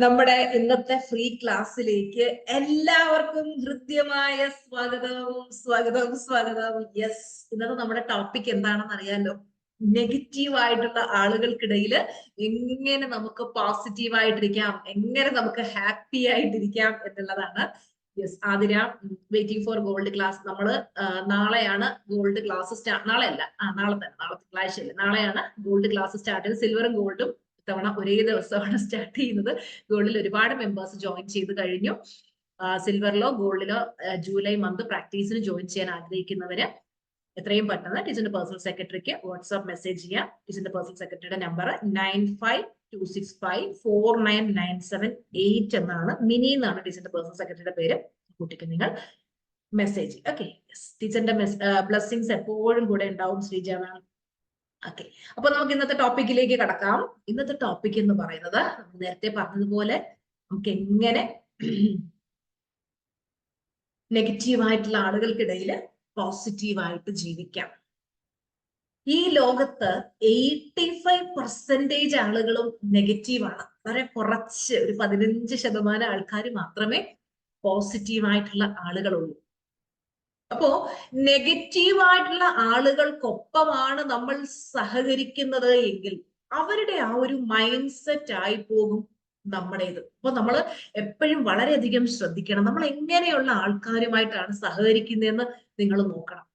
നമ്മുടെ ഇന്നത്തെ ഫ്രീ ക്ലാസ്സിലേക്ക് എല്ലാവർക്കും ഹൃദ്യമായ സ്വാഗതം. യെസ്, ഇന്നത്തെ നമ്മുടെ ടോപ്പിക് എന്താണെന്ന് അറിയാലോ. നെഗറ്റീവ് ആയിട്ടുള്ള ആളുകൾക്കിടയിൽ എങ്ങനെ നമുക്ക് പോസിറ്റീവ് ആയിട്ടിരിക്കാം, എങ്ങനെ നമുക്ക് ഹാപ്പി ആയിട്ടിരിക്കാം എന്നുള്ളതാണ്. Yes, Athira waiting for gold class. നമ്മള് നാളെയാണ് ഗോൾഡ് ക്ലാസ് നാളെ തിങ്കളാഴ്ചയല്ല, നാളെയാണ് ഗോൾഡ് ക്ലാസ് സ്റ്റാർട്ട് ചെയ്ത്. സിൽവറും ഗോൾഡും തവണ ഒരേ ദിവസമാണ് സ്റ്റാർട്ട് ചെയ്യുന്നത്. ഗോൾഡിൽ ഒരുപാട് മെമ്പേഴ്സ് ജോയിൻ ചെയ്ത് കഴിഞ്ഞു. സിൽവറിലോ ഗോൾഡിലോ ജൂലൈ മന്ത് പ്രാക്ടീസിന് ജോയിൻ ചെയ്യാൻ ആഗ്രഹിക്കുന്നവര് എത്രയും പെട്ടെന്ന് ടീച്ചറിന്റെ പേഴ്സണൽ സെക്രട്ടറിക്ക് വാട്സ്ആപ്പ് മെസ്സേജ് ചെയ്യാം. ടീച്ചറിന്റെ പേഴ്സണൽ സെക്രട്ടറിയുടെ നമ്പർ 9526549978 എന്നാണ്. മിനി എന്നാണ് ടീച്ചറിന്റെ പേഴ്സണൽ സെക്രട്ടറിയുടെ പേര്. കുട്ടിക്ക് നിങ്ങൾ മെസ്സേജ്. ഓക്കെ, ടീച്ചറിന്റെ ബ്ലെസ്സിങ്സ് എപ്പോഴും കൂടെ ഉണ്ടാവും ശ്രീജ മാം. ഓക്കെ, അപ്പൊ നമുക്ക് ഇന്നത്തെ ടോപ്പിക്കിലേക്ക് കടക്കാം. ഇന്നത്തെ ടോപ്പിക് എന്ന് പറയുന്നത് നേരത്തെ പറഞ്ഞതുപോലെ നമുക്ക് എങ്ങനെ നെഗറ്റീവായിട്ടുള്ള ആളുകൾക്കിടയിൽ പോസിറ്റീവായിട്ട് ജീവിക്കാം. ഈ ലോകത്ത് 85% ആളുകളും നെഗറ്റീവാണ്. വളരെ കുറച്ച് ഒരു 15% ആൾക്കാർ മാത്രമേ പോസിറ്റീവായിട്ടുള്ള ആളുകളുള്ളൂ. അപ്പോ നെഗറ്റീവായിട്ടുള്ള ആളുകൾക്കൊപ്പമാണ് നമ്മൾ സഹകരിക്കുന്നത് എങ്കിൽ അവരുടെ ആ ഒരു മൈൻഡ് സെറ്റ് ആയി പോകും നമ്മുടേത്. അപ്പൊ നമ്മൾ എപ്പോഴും വളരെയധികം ശ്രദ്ധിക്കണം. നമ്മൾ എങ്ങനെയുള്ള ആൾക്കാരുമായിട്ടാണ് സഹകരിക്കുന്നതെന്ന് നിങ്ങൾ നോക്കണം.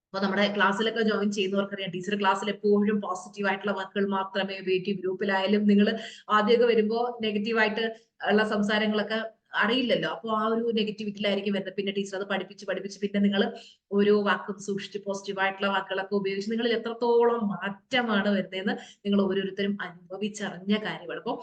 അപ്പൊ നമ്മുടെ ക്ലാസ്സിലൊക്കെ ജോയിൻ ചെയ്യുന്നവർക്കറിയാം, ടീച്ചർ ക്ലാസ്സിൽ എപ്പോഴും പോസിറ്റീവ് ആയിട്ടുള്ള വാക്കുകൾ മാത്രമേ ഉപയോഗിക്കും. ഗ്രൂപ്പിലായാലും നിങ്ങൾ ആദ്യമൊക്കെ വരുമ്പോ നെഗറ്റീവായിട്ട് ഉള്ള സംസാരങ്ങളൊക്കെ അറിയില്ലല്ലോ, അപ്പോൾ ആ ഒരു നെഗറ്റിവിറ്റിയിലായിരിക്കും വരുന്നത്. പിന്നെ ടീച്ചർ അത് പഠിപ്പിച്ച് പിന്നെ നിങ്ങൾ ഓരോ വാക്കും സൂക്ഷിച്ച് പോസിറ്റീവ് ആയിട്ടുള്ള വാക്കുകളൊക്കെ ഉപയോഗിച്ച് നിങ്ങളിൽ എത്രത്തോളം മാറ്റമാണ് വരുന്നതെന്ന് നിങ്ങൾ ഓരോരുത്തരും അനുഭവിച്ചറിഞ്ഞ കാര്യമാണ്. അപ്പോൾ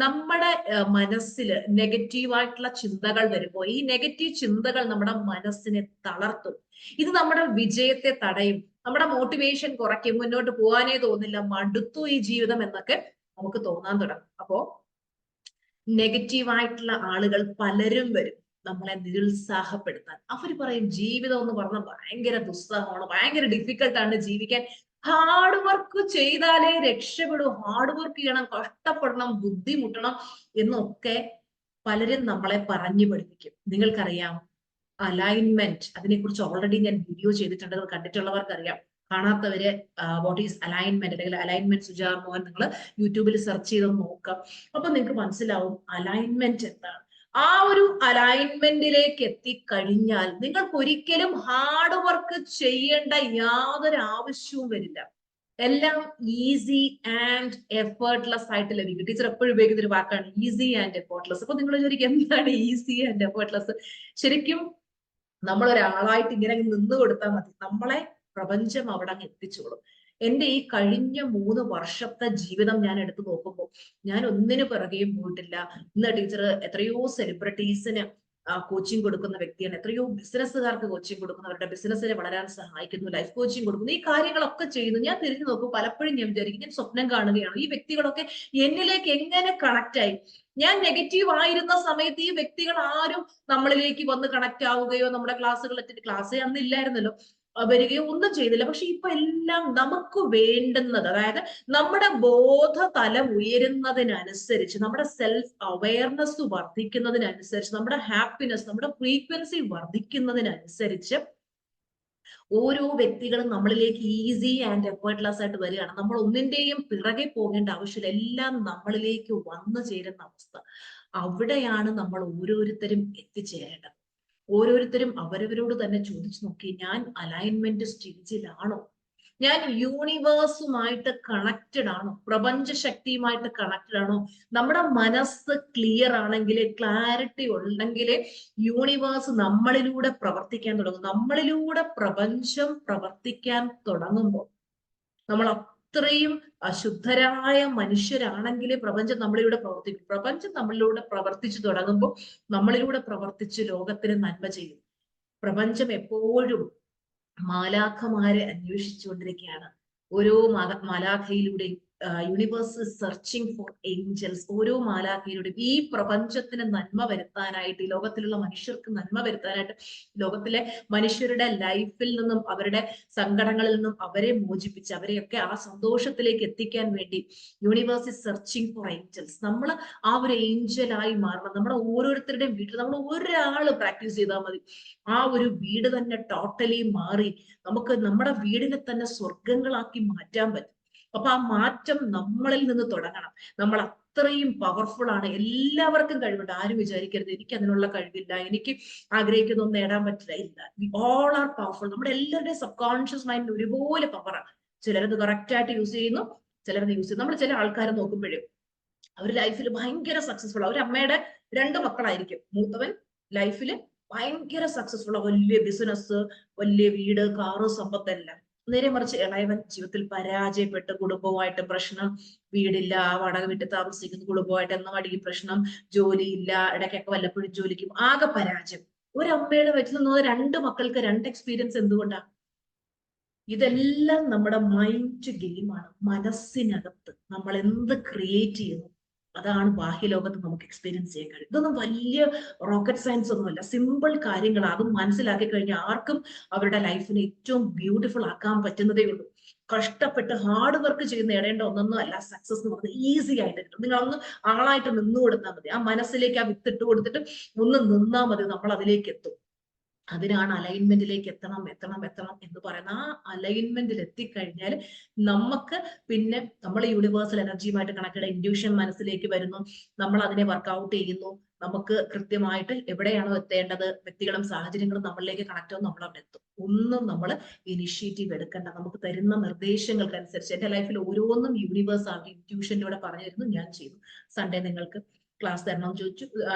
നമ്മുടെ മനസ്സിൽ നെഗറ്റീവായിട്ടുള്ള ചിന്തകൾ വരുമ്പോൾ ഈ നെഗറ്റീവ് ചിന്തകൾ നമ്മുടെ മനസ്സിനെ തളർത്തും. ഇത് നമ്മുടെ വിജയത്തെ തടയും, നമ്മുടെ മോട്ടിവേഷൻ കുറയ്ക്കും, മുന്നോട്ട് പോകാനേ തോന്നില്ല, മടുത്തു ഈ ജീവിതം എന്നൊക്കെ നമുക്ക് തോന്നാൻ തുടങ്ങും. അപ്പോ നെഗറ്റീവായിട്ടുള്ള ആളുകൾ പലരും വരും നമ്മളെ നിരുത്സാഹപ്പെടുത്താൻ. അവർ പറയും ജീവിതം എന്ന് പറഞ്ഞാൽ ഭയങ്കര ദുസ്സഹമാണ്, ഭയങ്കര ഡിഫിക്കൽട്ടാണ് ജീവിക്കാൻ, ഹാർഡ് വർക്ക് ചെയ്താലേ രക്ഷപ്പെടൂ, ഹാർഡ് വർക്ക് ചെയ്യണം, കഷ്ടപ്പെടണം, ബുദ്ധിമുട്ടണം എന്നൊക്കെ പലരും നമ്മളെ പറഞ്ഞു പഠിപ്പിക്കും. നിങ്ങൾക്കറിയാം അലൈൻമെന്റ്, അതിനെക്കുറിച്ച് ഓൾറെഡി ഞാൻ വീഡിയോ ചെയ്തിട്ടുണ്ട്, അത് കണ്ടിട്ടുള്ളവർക്ക് അറിയാം. കാണാത്തവര് വാട്ട് ഈസ് അലൈൻമെന്റ് അല്ലെങ്കിൽ അലൈൻമെന്റ് സുജാർ മോഹൻ നിങ്ങൾ യൂട്യൂബിൽ സെർച്ച് ചെയ്ത് നോക്കാം. അപ്പൊ നിങ്ങൾക്ക് മനസ്സിലാവും അലൈൻമെന്റ് എന്താണ്. ആ ഒരു അലൈൻമെന്റിലേക്ക് എത്തിക്കഴിഞ്ഞാൽ നിങ്ങൾക്ക് ഒരിക്കലും ഹാർഡ് വർക്ക് ചെയ്യേണ്ട യാതൊരു ആവശ്യവും വരില്ല. എല്ലാം ഈസി ആൻഡ് എഫേർട്ട്ലെസ് ആയിട്ട് ലഭിക്കും. ടീച്ചർ എപ്പോഴും ഉപയോഗിക്കുന്ന ഒരു വാക്കാണ് ഈസി ആൻഡ് എഫേർട്ട്ലെസ്. അപ്പൊ നിങ്ങൾ വിചാരിക്കും എന്താണ് ഈസി ആൻഡ് എഫേർട്ട്ലെസ്? ശരിക്കും നമ്മൾ ഒരാളായിട്ട് ഇങ്ങനെ നിന്ന് കൊടുത്താൽ മതി, നമ്മളെ പ്രപഞ്ചം അവിടെ അങ്ങ് എത്തിച്ചോളും. എന്റെ ഈ കഴിഞ്ഞ 3 വർഷത്തെ ജീവിതം ഞാൻ എടുത്തു നോക്കുമ്പോൾ ഞാൻ ഒന്നിനു പിറകെയും പോയിട്ടില്ല. ഇന്ന് ടീച്ചർ എത്രയോ സെലിബ്രിറ്റീസിന് കോച്ചിങ് കൊടുക്കുന്ന വ്യക്തിയാണ്, എത്രയോ ബിസിനസ്സുകാർക്ക് കോച്ചിങ് കൊടുക്കുന്നു, അവരുടെ ബിസിനസ്സിനെ വളരാൻ സഹായിക്കുന്നു, ലൈഫ് കോച്ചിങ് കൊടുക്കുന്നു, ഈ കാര്യങ്ങളൊക്കെ ചെയ്യുന്നു. ഞാൻ തിരിഞ്ഞു നോക്കും, പലപ്പോഴും ഞാൻ വിചാരിക്കും ഞാൻ സ്വപ്നം കാണുകയാണ്, ഈ വ്യക്തികളൊക്കെ എന്നിലേക്ക് എങ്ങനെ കണക്ട് ആയി. ഞാൻ നെഗറ്റീവ് ആയിരുന്ന സമയത്ത് ഈ വ്യക്തികൾ ആരും നമ്മളിലേക്ക് വന്ന് കണക്ട് ആവുകയോ നമ്മുടെ ക്ലാസ് അന്ന് ഇല്ലായിരുന്നല്ലോ, വരികയോ ഒന്നും ചെയ്തില്ല. പക്ഷെ ഇപ്പൊ എല്ലാം നമുക്ക് വേണ്ടുന്നത്, അതായത് നമ്മുടെ ബോധതലം ഉയരുന്നതിനനുസരിച്ച്, നമ്മുടെ സെൽഫ് അവയർനെസ് വർദ്ധിക്കുന്നതിനനുസരിച്ച്, നമ്മുടെ ഹാപ്പിനെസ്, നമ്മുടെ ഫ്രീക്വൻസി വർദ്ധിക്കുന്നതിനനുസരിച്ച് ഓരോ വ്യക്തികളും നമ്മളിലേക്ക് ഈസി ആൻഡ് എഫേർട്ട്ലെസ് ആയിട്ട് വരികയാണ്. നമ്മൾ ഒന്നിന്റെയും പിറകെ പോകേണ്ട ആവശ്യമില്ല, എല്ലാം നമ്മളിലേക്ക് വന്നു ചേരുന്ന അവസ്ഥ. അവിടെയാണ് നമ്മൾ ഓരോരുത്തരും എത്തിച്ചേരേണ്ടത്. ഓരോരുത്തരും അവരവരോട് തന്നെ ചോദിച്ചു നോക്കി, ഞാൻ അലൈൻമെന്റ് സ്റ്റേജിലാണോ? ഞാൻ യൂണിവേഴ്സുമായിട്ട് കണക്റ്റഡ് ആണോ? പ്രപഞ്ച ശക്തിയുമായിട്ട് കണക്റ്റഡ് ആണോ? നമ്മുടെ മനസ്സ് ക്ലിയർ ആണെങ്കിൽ, ക്ലാരിറ്റി ഉണ്ടെങ്കിൽ യൂണിവേഴ്സ് നമ്മളിലൂടെ പ്രവർത്തിക്കാൻ തുടങ്ങും. നമ്മളിലൂടെ പ്രപഞ്ചം പ്രവർത്തിക്കാൻ തുടങ്ങുമ്പോൾ നമ്മൾ അത്രയും അശുദ്ധരായ മനുഷ്യരാണെങ്കിൽ പ്രപഞ്ചം നമ്മളിലൂടെ പ്രവർത്തിക്കും. പ്രപഞ്ചം നമ്മളിലൂടെ പ്രവർത്തിച്ചു തുടങ്ങുമ്പോൾ നമ്മളിലൂടെ പ്രവർത്തിച്ച് ലോകത്തിന് നന്മ ചെയ്യും. പ്രപഞ്ചം എപ്പോഴും മാലാഖമാരെ അന്വേഷിച്ചുകൊണ്ടിരിക്കുകയാണ്. ഓരോ മാലാഖയിലൂടെയും യൂണിവേഴ്സ് സെർച്ചിങ് ഫോർ ഏഞ്ചൽസ്. ഓരോ മാലാഖമാരുടെയും ഈ പ്രപഞ്ചത്തിന് നന്മ വരുത്താനായിട്ട്, ഈ ലോകത്തിലുള്ള മനുഷ്യർക്ക് നന്മ വരുത്താനായിട്ട്, ലോകത്തിലെ മനുഷ്യരുടെ ലൈഫിൽ നിന്നും അവരുടെ സങ്കടങ്ങളിൽ നിന്നും അവരെ മോചിപ്പിച്ച് അവരെയൊക്കെ ആ സന്തോഷത്തിലേക്ക് എത്തിക്കാൻ വേണ്ടി universe is searching for angels. നമ്മൾ ആ ഒരു ഏഞ്ചലായി മാറണം. നമ്മുടെ ഓരോരുത്തരുടെയും വീട്ടിൽ നമ്മൾ ഒരാള് പ്രാക്ടീസ് ചെയ്താൽ മതി, ആ ഒരു വീട് തന്നെ ടോട്ടലി മാറി നമുക്ക് നമ്മുടെ വീടിനെ തന്നെ സ്വർഗങ്ങളാക്കി മാറ്റാൻ പറ്റും. അപ്പൊ ആ മാറ്റം നമ്മളിൽ നിന്ന് തുടങ്ങണം. നമ്മൾ അത്രയും പവർഫുൾ ആണ്. എല്ലാവർക്കും കഴിവുണ്ട്. ആരും വിചാരിക്കരുത് എനിക്ക് അതിനുള്ള കഴിവില്ല, എനിക്ക് ആഗ്രഹിക്കുന്നൊന്നും നേടാൻ പറ്റില്ല. ഇല്ല, വി ഓൾ ആർ പവർഫുൾ. നമ്മുടെ എല്ലാവരുടെയും സബ് കോൺഷ്യസ് മൈൻഡ് ഒരുപോലെ പവറാണ്. ചിലരത് കറക്റ്റ് ആയിട്ട് യൂസ് ചെയ്യുന്നു, ചിലരത് യൂസ് ചെയ്യുന്നു. നമ്മൾ ചില ആൾക്കാരെ നോക്കുമ്പോഴും അവർ ലൈഫിൽ ഭയങ്കര സക്സസ്ഫുൾ. അവർ അമ്മയുടെ 2 മക്കളായിരിക്കും. മൂത്തവൻ ലൈഫിൽ ഭയങ്കര സക്സസ്ഫുൾ, വലിയ ബിസിനസ്, വലിയ വീട്, കാറ്, സമ്പത്തെല്ലാം. നേരെ മറിച്ച് ഇളയവൻ ജീവിതത്തിൽ പരാജയപ്പെട്ട്, കുടുംബവുമായിട്ട് പ്രശ്നം, വീടില്ല, വാടക വീട്ടിൽ താമസിക്കുന്ന, കുടുംബമായിട്ട് എന്ന അടിക്ക് പ്രശ്നം, ജോലിയില്ല, ഇടയ്ക്കൊക്കെ വല്ലപ്പോഴും ജോലിക്കും, ആകെ പരാജയം. ഒരു അമ്മയുടെ വെച്ച് നിന്നത് 2 മക്കൾക്ക് 2 എക്സ്പീരിയൻസ്. എന്തുകൊണ്ടാണ്? ഇതെല്ലാം നമ്മുടെ മൈൻഡ് ഗെയിമാണ്. മനസ്സിനകത്ത് നമ്മൾ എന്ത് ക്രിയേറ്റ് ചെയ്യുന്നു അതാണ് ബാഹ്യലോകത്ത് നമുക്ക് എക്സ്പീരിയൻസ് ചെയ്യാൻ കഴിയും. ഇതൊന്നും വലിയ റോക്കറ്റ് സയൻസ് ഒന്നുമല്ല, സിമ്പിൾ കാര്യങ്ങളാണ്. അത് മനസ്സിലാക്കി കഴിഞ്ഞാൽ ആർക്കും അവരുടെ ലൈഫിനെ ഏറ്റവും ബ്യൂട്ടിഫുൾ ആക്കാൻ പറ്റുന്നതേ ഉള്ളൂ. കഷ്ടപ്പെട്ട് ഹാർഡ് വർക്ക് ചെയ്ത് നേടേണ്ട ഒന്നൊന്നും അല്ല സക്സസ് എന്ന് പറയുന്നത്. ഈസി ആയിട്ട് കിട്ടും. നിങ്ങളൊന്ന് ആളായിട്ട് നിന്നു കൊടുത്താൽ മതി. ആ മനസ്സിലേക്ക് ആ വിത്തിട്ട് കൊടുത്തിട്ട് ഒന്ന് നിന്നാൽ മതി, നമ്മൾ അതിലേക്ക് എത്തും. അതിനാണ് അലൈൻമെന്റിലേക്ക് എത്തണം എത്തണം എത്തണം എന്ന് പറയുന്നത്. ആ അലൈൻമെന്റിൽ എത്തിക്കഴിഞ്ഞാൽ നമുക്ക് പിന്നെ നമ്മൾ യൂണിവേഴ്സൽ എനർജിയുമായിട്ട് കണക്റ്റഡ്, ഇൻഡ്യൂഷൻ മനസ്സിലേക്ക് വരുന്നു, നമ്മൾ അതിനെ വർക്ക്ഔട്ട് ചെയ്യുന്നു. നമുക്ക് കൃത്യമായിട്ട് എവിടെയാണോ എത്തേണ്ടത്, വ്യക്തികളും സാഹചര്യങ്ങളും നമ്മളിലേക്ക് കണക്ട് ആവും, നമ്മൾ അവിടെ എത്തും. ഒന്നും നമ്മൾ ഇനിഷ്യേറ്റീവ് എടുക്കേണ്ട. നമുക്ക് തരുന്ന നിർദ്ദേശങ്ങൾക്കനുസരിച്ച് എന്റെ ലൈഫിൽ ഓരോന്നും യൂണിവേഴ്സ് ആക്കി ഇൻഡ്യൂഷനിലൂടെ പറഞ്ഞു തരുന്നു, ഞാൻ ചെയ്യുന്നു. സൺഡേ നിങ്ങൾക്ക് ക്ലാസ് തരണം ചോദിച്ചു,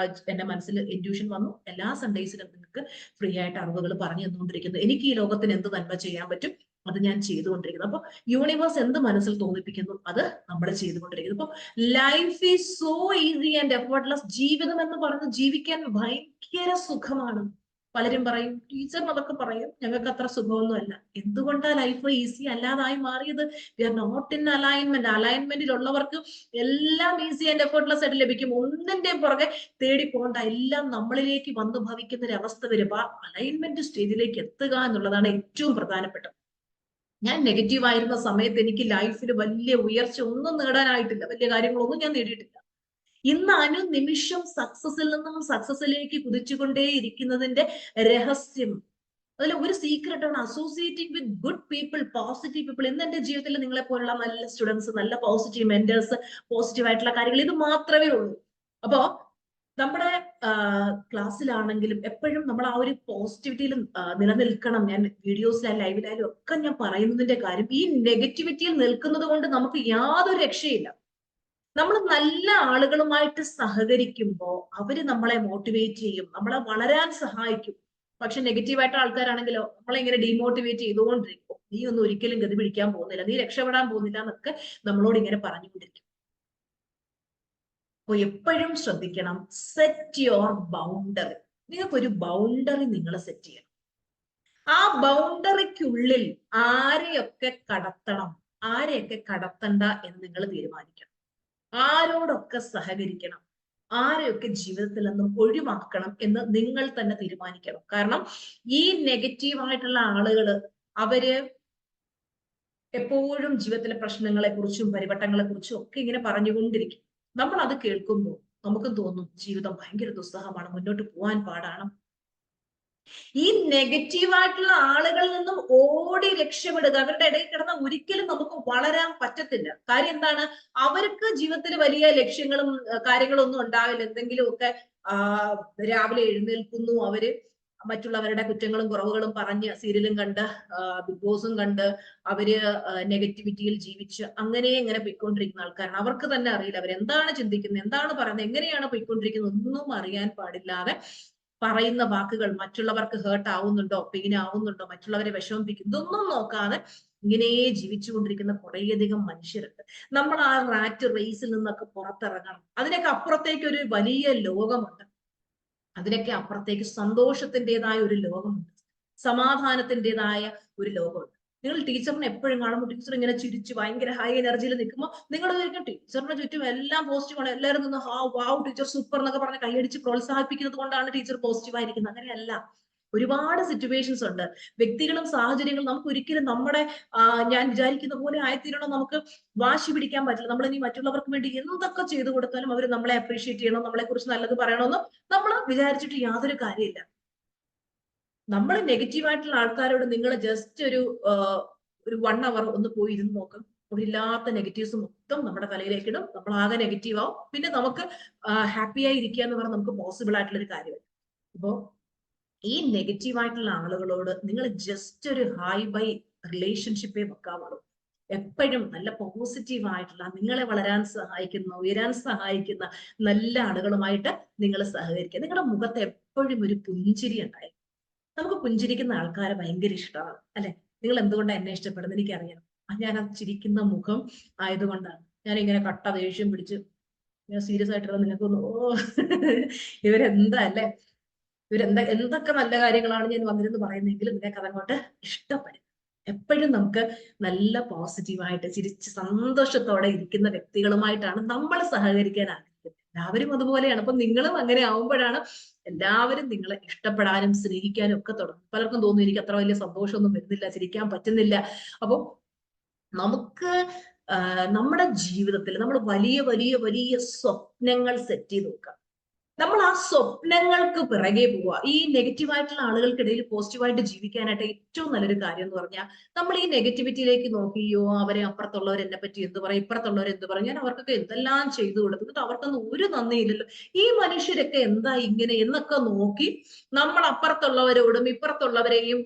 എന്റെ മനസ്സിൽ ഇൻഡ്യൂഷൻ വന്നു. എല്ലാ സൺഡേസിലും നിങ്ങൾക്ക് ഫ്രീ ആയിട്ട് അറിവുകൾ പറഞ്ഞു തന്നുകൊണ്ടിരിക്കുന്നത്. എനിക്ക് ഈ ലോകത്തിന് എന്ത് നന്മ ചെയ്യാൻ പറ്റും അത് ഞാൻ ചെയ്തുകൊണ്ടിരിക്കുന്നു. അപ്പൊ യൂണിവേഴ്സ് എന്ത് മനസ്സിൽ തോന്നിപ്പിക്കുന്നു അത് നമ്മൾ ചെയ്തുകൊണ്ടിരിക്കുന്നു. അപ്പൊ life is so easy and effortless. ജീവിതം എന്ന് പറഞ്ഞ് ജീവിക്കാൻ ഭയങ്കര സുഖമാണ്. പലരും പറയും, ടീച്ചറിന് അതൊക്കെ പറയും, ഞങ്ങൾക്ക് അത്ര സുഖമൊന്നും അല്ല. എന്തുകൊണ്ടാണ് ലൈഫ് ഈസി അല്ലാതായി മാറിയത്? We are not in alignment. അലൈൻമെന്റിലുള്ളവർക്ക് എല്ലാം ഈസി ആൻഡ് എഫേർട്ട്ലെസ് ആയിട്ട് ലഭിക്കും. ഒന്നിന്റെയും പുറകെ തേടി പോകണ്ട, എല്ലാം നമ്മളിലേക്ക് വന്നു ഭവിക്കുന്ന ഒരു അവസ്ഥ വരും. ആ അലൈൻമെന്റ് സ്റ്റേജിലേക്ക് എത്തുക എന്നുള്ളതാണ് ഏറ്റവും പ്രധാനപ്പെട്ടത്. ഞാൻ നെഗറ്റീവ് ആയിരുന്ന സമയത്ത് എനിക്ക് ലൈഫിൽ വലിയ ഉയർച്ച ഒന്നും നേടാനായിട്ടില്ല, വലിയ കാര്യങ്ങളൊന്നും ഞാൻ നേടിയിട്ടില്ല. ഇന്ന് അനുനിമിഷം സക്സസിൽ നിന്നും സക്സസിലേക്ക് കുതിച്ചുകൊണ്ടേ ഇരിക്കുന്നതിന്റെ രഹസ്യം, അതിൽ ഒരു സീക്രട്ട് ആണ് associating with good people, positive people. ഇന്ന് എന്റെ ജീവിതത്തിൽ നിങ്ങളെ പോലുള്ള നല്ല സ്റ്റുഡൻസ്, നല്ല പോസിറ്റീവ് മെന്റേഴ്സ്, പോസിറ്റീവ് ആയിട്ടുള്ള കാര്യങ്ങൾ, ഇത് മാത്രമേ ഉള്ളൂ. അപ്പോ നമ്മുടെ ക്ലാസ്സിലാണെങ്കിലും എപ്പോഴും നമ്മൾ ആ ഒരു പോസിറ്റിവിറ്റിയിൽ നിലനിൽക്കണം. ഞാൻ വീഡിയോസിലായാലും ലൈവിലായാലും ഒക്കെ ഞാൻ പറയുന്നതിന്റെ കാര്യം, ഈ നെഗറ്റിവിറ്റിയിൽ നിൽക്കുന്നത് കൊണ്ട് നമുക്ക് യാതൊരു രക്ഷയില്ല. നമ്മൾ നല്ല ആളുകളുമായിട്ട് സഹകരിക്കുമ്പോൾ അവര് നമ്മളെ മോട്ടിവേറ്റ് ചെയ്യും, നമ്മളെ വളരാൻ സഹായിക്കും. പക്ഷെ നെഗറ്റീവായിട്ട് ആൾക്കാരാണെങ്കിലോ നമ്മളെ ഇങ്ങനെ ഡീമോട്ടിവേറ്റ് ചെയ്തുകൊണ്ടിരിക്കും. നീ ഒന്നും ഒരിക്കലും ഗതി പിടിക്കാൻ പോകുന്നില്ല, നീ രക്ഷപ്പെടാൻ പോകുന്നില്ല എന്നൊക്കെ നമ്മളോട് ഇങ്ങനെ പറഞ്ഞുകൊണ്ടിരിക്കും. അപ്പൊ എപ്പോഴും ശ്രദ്ധിക്കണം, സെറ്റ് യുവർ ബൗണ്ടറി. നിങ്ങൾക്കൊരു ബൗണ്ടറി നിങ്ങൾ സെറ്റ് ചെയ്യണം. ആ ബൗണ്ടറിക്കുള്ളിൽ ആരെയൊക്കെ കടത്തണം, ആരെയൊക്കെ കടത്തണ്ട എന്ന് നിങ്ങൾ തീരുമാനിക്കണം. ആരോടൊക്കെ സഹകരിക്കണം, ആരെയൊക്കെ ജീവിതത്തിൽ നിന്നും ഒഴിവാക്കണം എന്ന് നിങ്ങൾ തന്നെ തീരുമാനിക്കണം. കാരണം ഈ നെഗറ്റീവായിട്ടുള്ള ആളുകള് അവര് എപ്പോഴും ജീവിതത്തിലെ പ്രശ്നങ്ങളെ കുറിച്ചും പരിവട്ടങ്ങളെ കുറിച്ചും ഒക്കെ ഇങ്ങനെ പറഞ്ഞുകൊണ്ടിരിക്കും. നമ്മൾ അത് കേൾക്കുമ്പോൾ നമുക്കും തോന്നും ജീവിതം ഭയങ്കര ദുസ്സഹമാണ്, മുന്നോട്ട് പോകാൻ പാടാണ്. ഈ നെഗറ്റീവായിട്ടുള്ള ആളുകളിൽ നിന്നും ഓടി രക്ഷപ്പെടുക. അവരുടെ ഇടയിൽ കിടന്ന ഒരിക്കലും നമുക്ക് വളരാൻ പറ്റത്തില്ല. കാര്യം എന്താണ്? അവർക്ക് ജീവിതത്തിൽ വലിയ ലക്ഷ്യങ്ങളും കാര്യങ്ങളും ഒന്നും ഉണ്ടാവില്ല. എന്തെങ്കിലുമൊക്കെ രാവിലെ എഴുന്നേൽക്കുന്നു, അവര് മറ്റുള്ളവരുടെ കുറ്റങ്ങളും കുറവുകളും പറഞ്ഞ് സീരിയലും കണ്ട് ബിഗ് ബോസും കണ്ട് അവര് നെഗറ്റിവിറ്റിയിൽ ജീവിച്ച് അങ്ങനെ ഇങ്ങനെ പോയിക്കൊണ്ടിരിക്കുന്ന ആൾക്കാരാണ്. അവർക്ക് തന്നെ അറിയില്ല അവരെന്താണ് ചിന്തിക്കുന്നത്, എന്താണ് പറയുന്നത്, എങ്ങനെയാണ് പോയിക്കൊണ്ടിരിക്കുന്നത് ഒന്നും അറിയാൻ പാടില്ലാതെ പറയുന്ന വാക്കുകൾ മറ്റുള്ളവർക്ക് ഹേർട്ട് ആവുന്നുണ്ടോ, പെയിൻ ആവുന്നുണ്ടോ, മറ്റുള്ളവരെ വിഷമിപ്പിക്കും, ഇതൊന്നും നോക്കാതെ ഇങ്ങനെ ജീവിച്ചുകൊണ്ടിരിക്കുന്ന കുറേയധികം മനുഷ്യരുണ്ട്. നമ്മൾ ആ റാറ്റ് റേസിൽ നിന്നൊക്കെ പുറത്തിറങ്ങണം. അതിനൊക്കെ അപ്പുറത്തേക്ക് ഒരു വലിയ ലോകമുണ്ട്. അതിനൊക്കെ അപ്പുറത്തേക്ക് സന്തോഷത്തിൻ്റെതായ ഒരു ലോകമുണ്ട്, സമാധാനത്തിൻ്റെതായ ഒരു ലോകമുണ്ട്. നിങ്ങൾ ടീച്ചറിനെ എപ്പോഴും കാണുമ്പോൾ ടീച്ചർ ഇങ്ങനെ ചിരിച്ച് ഭയങ്കര ഹൈ എനർജിയിൽ നിൽക്കുമ്പോൾ നിങ്ങൾ വിചാരിക്കും ടീച്ചറിന് ചുറ്റും എല്ലാം പോസിറ്റീവാണ്, എല്ലാവരും നിന്ന് ഹാ വാവ് ടീച്ചർ സൂപ്പർ എന്നൊക്കെ പറഞ്ഞ് കൈയടിച്ച് പ്രോത്സാഹിപ്പിക്കുന്നത് കൊണ്ടാണ് ടീച്ചർ പോസിറ്റീവ് ആയിരിക്കുന്നത്. അങ്ങനെയല്ല. ഒരുപാട് സിറ്റുവേഷൻസ് ഉണ്ട്, വ്യക്തികളും സാഹചര്യങ്ങളും. നമുക്ക് ഒരിക്കലും നമ്മുടെ ഞാൻ വിചാരിക്കുന്ന പോലെ ആയിത്തീരണം നമുക്ക് വാശി പിടിക്കാൻ പറ്റില്ല. നമ്മൾ ഇനി മറ്റുള്ളവർക്ക് വേണ്ടി എന്തൊക്കെ ചെയ്തു കൊടുത്താലും അവർ നമ്മളെ അപ്രീഷിയേറ്റ് ചെയ്യണം, നമ്മളെ കുറിച്ച് നല്ലത് പറയണമെന്ന് നമ്മൾ വിചാരിച്ചിട്ട് യാതൊരു കാര്യമില്ല. നമ്മൾ നെഗറ്റീവായിട്ടുള്ള ആൾക്കാരോട് നിങ്ങൾ ജസ്റ്റ് ഒരു 1 അവർ ഒന്ന് പോയി ഇരുന്ന് നോക്കും. അവരില്ലാത്ത നെഗറ്റീവ്സ് മൊത്തം നമ്മുടെ തലയിലേക്ക് ഇടും, നമ്മൾ ആകെ നെഗറ്റീവ് ആവും. പിന്നെ നമുക്ക് ഹാപ്പിയായി ഇരിക്കുക എന്ന് പറഞ്ഞാൽ നമുക്ക് പോസിബിൾ ആയിട്ടുള്ള ഒരു കാര്യമല്ല. അപ്പോ ഈ നെഗറ്റീവായിട്ടുള്ള ആളുകളോട് നിങ്ങൾ ജസ്റ്റ് ഒരു ഹൈ ബൈ റിലേഷൻഷിപ്പേ വെക്കാവുള്ളൂ. എപ്പോഴും നല്ല പോസിറ്റീവ് ആയിട്ടുള്ള, നിങ്ങളെ വളരാൻ സഹായിക്കുന്ന, ഉയരാൻ സഹായിക്കുന്ന നല്ല ആളുകളുമായിട്ട് നിങ്ങൾ സഹകരിക്കുക. നിങ്ങളുടെ മുഖത്ത് എപ്പോഴും ഒരു പുഞ്ചിരി ഉണ്ടായി. നമുക്ക് പുഞ്ചിരിക്കുന്ന ആൾക്കാരെ ഭയങ്കര ഇഷ്ടമാണ് അല്ലെ? നിങ്ങൾ എന്തുകൊണ്ടാണ് എന്നെ ഇഷ്ടപ്പെടുന്നത് എനിക്കറിയാം. ഞാൻ ആ ചിരിക്കുന്ന മുഖം ആയതുകൊണ്ടാണ്. ഞാൻ ഇങ്ങനെ കട്ട ദേഷ്യം പിടിച്ച് ഞാൻ സീരിയസ് ആയിട്ടുള്ള നിങ്ങൾക്കൊന്ന് ഇവരെന്താ അല്ലെ, എന്തൊക്കെ നല്ല കാര്യങ്ങളാണ് ഞാൻ വന്നിരുന്ന് പറയുന്നെങ്കിലും നിങ്ങൾക്ക് അതങ്ങോട്ട് ഇഷ്ടപ്പെടും. എപ്പോഴും നമുക്ക് നല്ല പോസിറ്റീവായിട്ട് ചിരിച്ച് സന്തോഷത്തോടെ ഇരിക്കുന്ന വ്യക്തികളുമായിട്ടാണ് നമ്മൾ സഹകരിക്കാൻ ആഗ്രഹിക്കുന്നത്. എല്ലാവരും അതുപോലെയാണ്. അപ്പൊ നിങ്ങളും അങ്ങനെ ആവുമ്പോഴാണ് എല്ലാവരും നിങ്ങളെ ഇഷ്ടപ്പെടാനും സ്നേഹിക്കാനും ഒക്കെ തുടങ്ങും. പലർക്കും തോന്നുന്നു എനിക്ക് അത്ര വലിയ സന്തോഷമൊന്നും വരുന്നില്ല, ചിരിക്കാൻ പറ്റുന്നില്ല. അപ്പൊ നമുക്ക് നമ്മുടെ ജീവിതത്തിൽ നമ്മൾ വലിയ വലിയ വലിയ സ്വപ്നങ്ങൾ സെറ്റ് ചെയ്ത് നോക്കാം. നമ്മൾ ആ സ്വപ്നങ്ങൾക്ക് പിറകെ പോവുക. ഈ നെഗറ്റീവായിട്ടുള്ള ആളുകൾക്കിടയിൽ പോസിറ്റീവായിട്ട് ജീവിക്കാനായിട്ട് ഏറ്റവും നല്ലൊരു കാര്യം എന്ന് പറഞ്ഞാൽ നമ്മൾ ഈ നെഗറ്റിവിറ്റിയിലേക്ക് നോക്കിയോ അവരെ അപ്പുറത്തുള്ളവർ എന്നെ പറ്റി എന്ത് പറയും, ഇപ്പുറത്തുള്ളവർ എന്ത് പറയും, ഞാൻ അവർക്കൊക്കെ എന്തെല്ലാം ചെയ്തു കൊടുത്തിട്ട് അവർക്കൊന്നും ഒരു നന്ദിയില്ലല്ലോ, ഈ മനുഷ്യരൊക്കെ എന്താ ഇങ്ങനെ എന്നൊക്കെ നോക്കി നമ്മൾ അപ്പുറത്തുള്ളവരോടും ഇപ്പുറത്തുള്ളവരെയും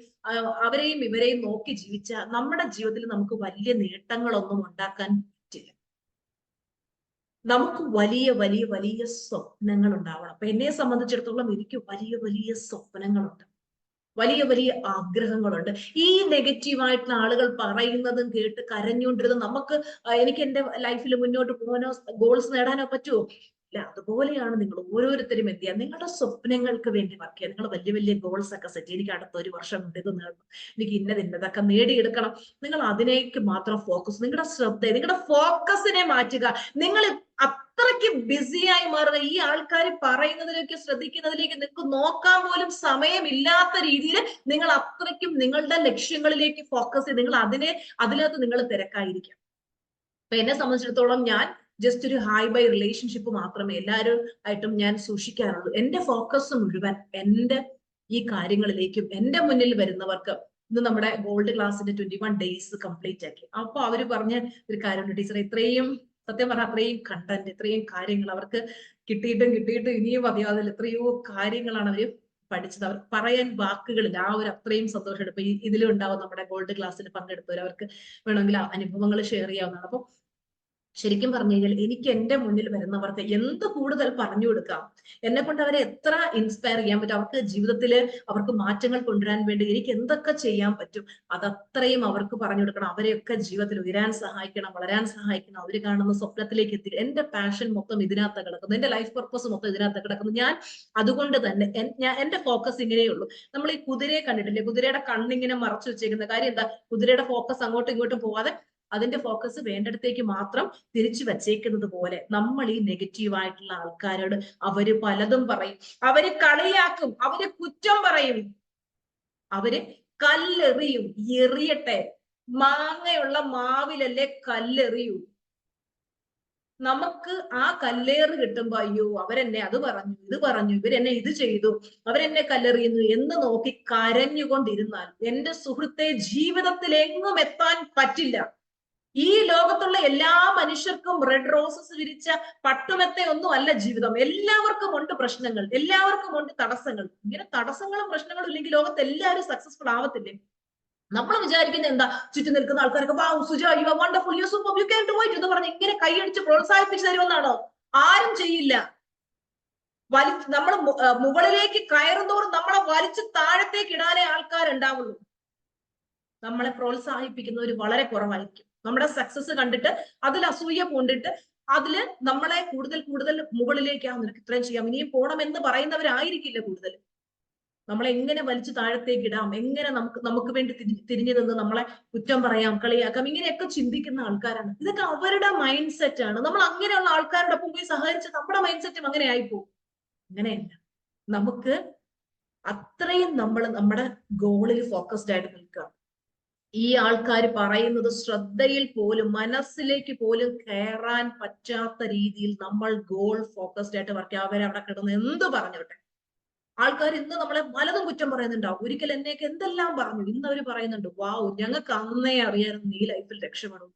അവരെയും ഇവരെയും നോക്കി ജീവിച്ച നമ്മുടെ ജീവിതത്തിൽ നമുക്ക് വലിയ നേട്ടങ്ങളൊന്നും ഉണ്ടാക്കാൻ പറ്റില്ല. നമുക്ക് വലിയ വലിയ വലിയ സ്വപ്നങ്ങൾ ഉണ്ടാവണം. അപ്പൊ എന്നെ സംബന്ധിച്ചിടത്തോളം എനിക്ക് വലിയ വലിയ സ്വപ്നങ്ങളുണ്ട്, വലിയ വലിയ ആഗ്രഹങ്ങളുണ്ട്. ഈ നെഗറ്റീവായിട്ടുള്ള ആളുകൾ പറയുന്നതും കേട്ട് കരഞ്ഞുകൊണ്ടിരുന്നത് നമുക്ക് എനിക്ക് എന്റെ ലൈഫിൽ മുന്നോട്ട് പോകാനോ ഗോൾസ് നേടാനോ പറ്റുമോ? ഇല്ല. അതുപോലെയാണ് നിങ്ങൾ ഓരോരുത്തരും എന്ത് ചെയ്യുക, നിങ്ങളുടെ സ്വപ്നങ്ങൾക്ക് വേണ്ടി വർക്ക് ചെയ്യുക. നിങ്ങൾ വലിയ വലിയ ഗോൾസ് ഒക്കെ സെറ്റ് ചെയ്യുക. എനിക്ക് അടുത്ത 1 വർഷം കൊണ്ട് ഇത് നേടണം, എനിക്ക് ഇന്നതൊക്കെ നേടിയെടുക്കണം. നിങ്ങൾ അതിലേക്ക് മാത്രം ഫോക്കസ്, നിങ്ങളുടെ ശ്രദ്ധ, നിങ്ങളുടെ ഫോക്കസിനെ മാറ്റുക. നിങ്ങൾ അത്രയ്ക്ക് ബിസിയായി മാറുക. ഈ ആൾക്കാർ പറയുന്നതിലേക്ക് ശ്രദ്ധിക്കുന്നതിലേക്ക് നിങ്ങൾക്ക് നോക്കാൻ പോലും സമയമില്ലാത്ത രീതിയിൽ നിങ്ങൾ അത്രയ്ക്കും നിങ്ങളുടെ ലക്ഷ്യങ്ങളിലേക്ക് ഫോക്കസ് ചെയ്ത് നിങ്ങൾ അതിനകത്ത് നിങ്ങൾ തിരക്കായിരിക്കാം. അപ്പൊ എന്നെ സംബന്ധിച്ചിടത്തോളം ഞാൻ ജസ്റ്റ് ഒരു ഹൈ ബൈ റിലേഷൻഷിപ്പ് മാത്രമേ എല്ലാവരും ആയിട്ടും ഞാൻ സൂക്ഷിക്കാറുള്ളൂ. എന്റെ ഫോക്കസ് മുഴുവൻ എന്റെ ഈ കാര്യങ്ങളിലേക്കും എന്റെ മുന്നിൽ വരുന്നവർക്ക്. ഇന്ന് നമ്മുടെ ഗോൾഡ് ക്ലാസ്സിന്റെ 21 days കംപ്ലീറ്റ് ആക്കി. അപ്പൊ അവര് പറഞ്ഞ ഒരു കാര്യമുണ്ട്, ടീച്ചർ ഇത്രയും സത്യം പറഞ്ഞാൽ അത്രയും കണ്ടന്റ്, ഇത്രയും കാര്യങ്ങൾ അവർക്ക് കിട്ടിയിട്ടും ഇനിയും മതിയാവില്ല. എത്രയോ കാര്യങ്ങളാണ് അവര് പഠിച്ചത്. അവർക്ക് പറയാൻ വാക്കുകളില്ല. ആ ഒരു അത്രയും സന്തോഷമുണ്ട്. ഇപ്പൊ ഇതിലും ഉണ്ടാവും നമ്മുടെ ഗോൾഡ് ക്ലാസ്സിൽ പങ്കെടുത്തവർ, അവർക്ക് വേണമെങ്കിൽ അനുഭവങ്ങൾ ഷെയർ ചെയ്യാവുന്നതാണ്. അപ്പൊ ശരിക്കും പറഞ്ഞു കഴിഞ്ഞാൽ എനിക്ക് എന്റെ മുന്നിൽ വരുന്നവർക്ക് എന്ത് കൂടുതൽ പറഞ്ഞു കൊടുക്കാം, എന്നെ കൊണ്ട് അവരെ എത്ര ഇൻസ്പയർ ചെയ്യാൻ പറ്റും, അവർക്ക് ജീവിതത്തിൽ അവർക്ക് മാറ്റങ്ങൾ കൊണ്ടുവരാൻ വേണ്ടി എനിക്ക് എന്തൊക്കെ ചെയ്യാൻ പറ്റും, അതത്രയും അവർക്ക് പറഞ്ഞു കൊടുക്കണം. അവരെയൊക്കെ ജീവിതത്തിൽ ഉയരാൻ സഹായിക്കണം, വളരാൻ സഹായിക്കണം, അവർ കാണുന്ന സ്വപ്നത്തിലേക്ക് എത്തി. എന്റെ പാഷൻ മൊത്തം ഇതിനകത്ത് കിടക്കുന്നു, എന്റെ ലൈഫ് പർപ്പസ് മൊത്തം ഇതിനകത്ത് കിടക്കുന്നു. ഞാൻ അതുകൊണ്ട് തന്നെ എന്റെ ഫോക്കസ് ഇങ്ങനെയുള്ളൂ. നമ്മൾ ഈ കുതിരയെ കണ്ടിട്ടില്ലേ, കുതിരയുടെ കണ്ണിങ്ങനെ മറച്ചു വെച്ചേക്കുന്ന കാര്യം എന്താ? കുതിരയുടെ ഫോക്കസ് അങ്ങോട്ടും ഇങ്ങോട്ടും പോവാതെ അതിന്റെ ഫോക്കസ് വേണ്ടിടത്തേക്ക് മാത്രം തിരിച്ചു വച്ചേക്കുന്നത് പോലെ നമ്മൾ ഈ നെഗറ്റീവ് ആയിട്ടുള്ള ആൾക്കാരോട് അവര് പലതും പറയും, അവര് കളിയാക്കും, അവര് കുറ്റം പറയും, അവര് കല്ലെറിയും. എറിയട്ടെ, മാങ്ങയുള്ള മാവിലല്ലേ കല്ലെറിയൂ. നമുക്ക് ആ കല്ലേറ് കിട്ടുമ്പോ അയ്യോ അവരെന്നെ അത് പറഞ്ഞു ഇത് പറഞ്ഞു, ഇവരെന്നെ ഇത് ചെയ്തു, അവരെന്നെ കല്ലെറിയുന്നു എന്ന് നോക്കി കരഞ്ഞുകൊണ്ടിരുന്നാൽ എന്റെ സുഹൃത്തെ ജീവിതത്തിൽ എങ്ങും എത്താൻ പറ്റില്ല. ഈ ലോകത്തുള്ള എല്ലാ മനുഷ്യർക്കും റെഡ് റോസസ് വിരിച്ച പട്ടുമെത്ത ഒന്നും അല്ല ജീവിതം. എല്ലാവർക്കും ഉണ്ട് പ്രശ്നങ്ങൾ, എല്ലാവർക്കും ഉണ്ട് തടസ്സങ്ങൾ. ഇങ്ങനെ തടസ്സങ്ങളും പ്രശ്നങ്ങളും ഇല്ലെങ്കിൽ ലോകത്ത് എല്ലാവരും സക്സസ്ഫുൾ ആവത്തില്ലേ? നമ്മൾ വിചാരിക്കുന്നത് എന്താ, ചുറ്റും നിൽക്കുന്ന ആൾക്കാർക്ക് wow Suja you are wonderful, you are super, you can do it എന്ന് പറഞ്ഞ് ഇങ്ങനെ കൈയടിച്ച് പ്രോത്സാഹിപ്പിച്ചു തരുമെന്നാണോ? ആരും ചെയ്യില്ല. നമ്മൾ മുകളിലേക്ക് കയറുന്തോറും നമ്മളെ വലിച്ചു താഴത്തേക്ക് ഇടാനേ ആൾക്കാരുണ്ടാവുള്ളൂ. നമ്മളെ പ്രോത്സാഹിപ്പിക്കുന്നവർ വളരെ കുറവായിരിക്കും. നമ്മുടെ സക്സസ് കണ്ടിട്ട് അതിൽ അസൂയ പൂണ്ടിട്ട് അതില് നമ്മളെ കൂടുതൽ കൂടുതൽ മുകളിലേക്ക് നിനക്ക് ഇത്രയും ചെയ്യാം, ഇനിയും പോണം എന്ന് പറയുന്നവരായിരിക്കില്ല കൂടുതൽ. നമ്മളെ എങ്ങനെ വലിച്ചു താഴത്തേക്ക് ഇടാം, എങ്ങനെ നമുക്ക് വേണ്ടി തിരിഞ്ഞു നിന്ന് നമ്മളെ കുറ്റം പറയാം, കളിയാക്കാം, ഇങ്ങനെയൊക്കെ ചിന്തിക്കുന്ന ആൾക്കാരാണ്. ഇതൊക്കെ അവരുടെ മൈൻഡ് സെറ്റ് ആണ്. നമ്മൾ അങ്ങനെയുള്ള ആൾക്കാരുടെ ഒപ്പം പോയി സഹകരിച്ച് നമ്മുടെ മൈൻഡ് സെറ്റും അങ്ങനെ ആയിപ്പോകും. അങ്ങനെയല്ല. നമുക്ക് അത്രയും നമ്മൾ നമ്മുടെ ഗോളിൽ ഫോക്കസ്ഡ് ആയിട്ട് നിൽക്കുക. ഈ ആൾക്കാർ പറയുന്നത് ശ്രദ്ധയിൽ പോലും മനസ്സിലേക്ക് പോലും കയറാൻ പറ്റാത്ത രീതിയിൽ നമ്മൾ ഗോൾ ഫോക്കസ്ഡ് ആയിട്ട് വർക്ക് ചെയ്യുക. അവരവിടെ കിടന്ന് എന്ത് പറഞ്ഞോട്ടെ. ആൾക്കാർ ഇന്ന് നമ്മളെ പലതും കുറ്റം പറയുന്നുണ്ടാവും. ഒരിക്കൽ എന്നേക്ക് എന്തെല്ലാം പറഞ്ഞു, ഇന്ന് അവർ പറയുന്നുണ്ട് വാവ് ഞങ്ങൾക്ക് അന്നേ അറിയാമായിരുന്നു നീ ലൈഫിൽ രക്ഷപ്പെടും.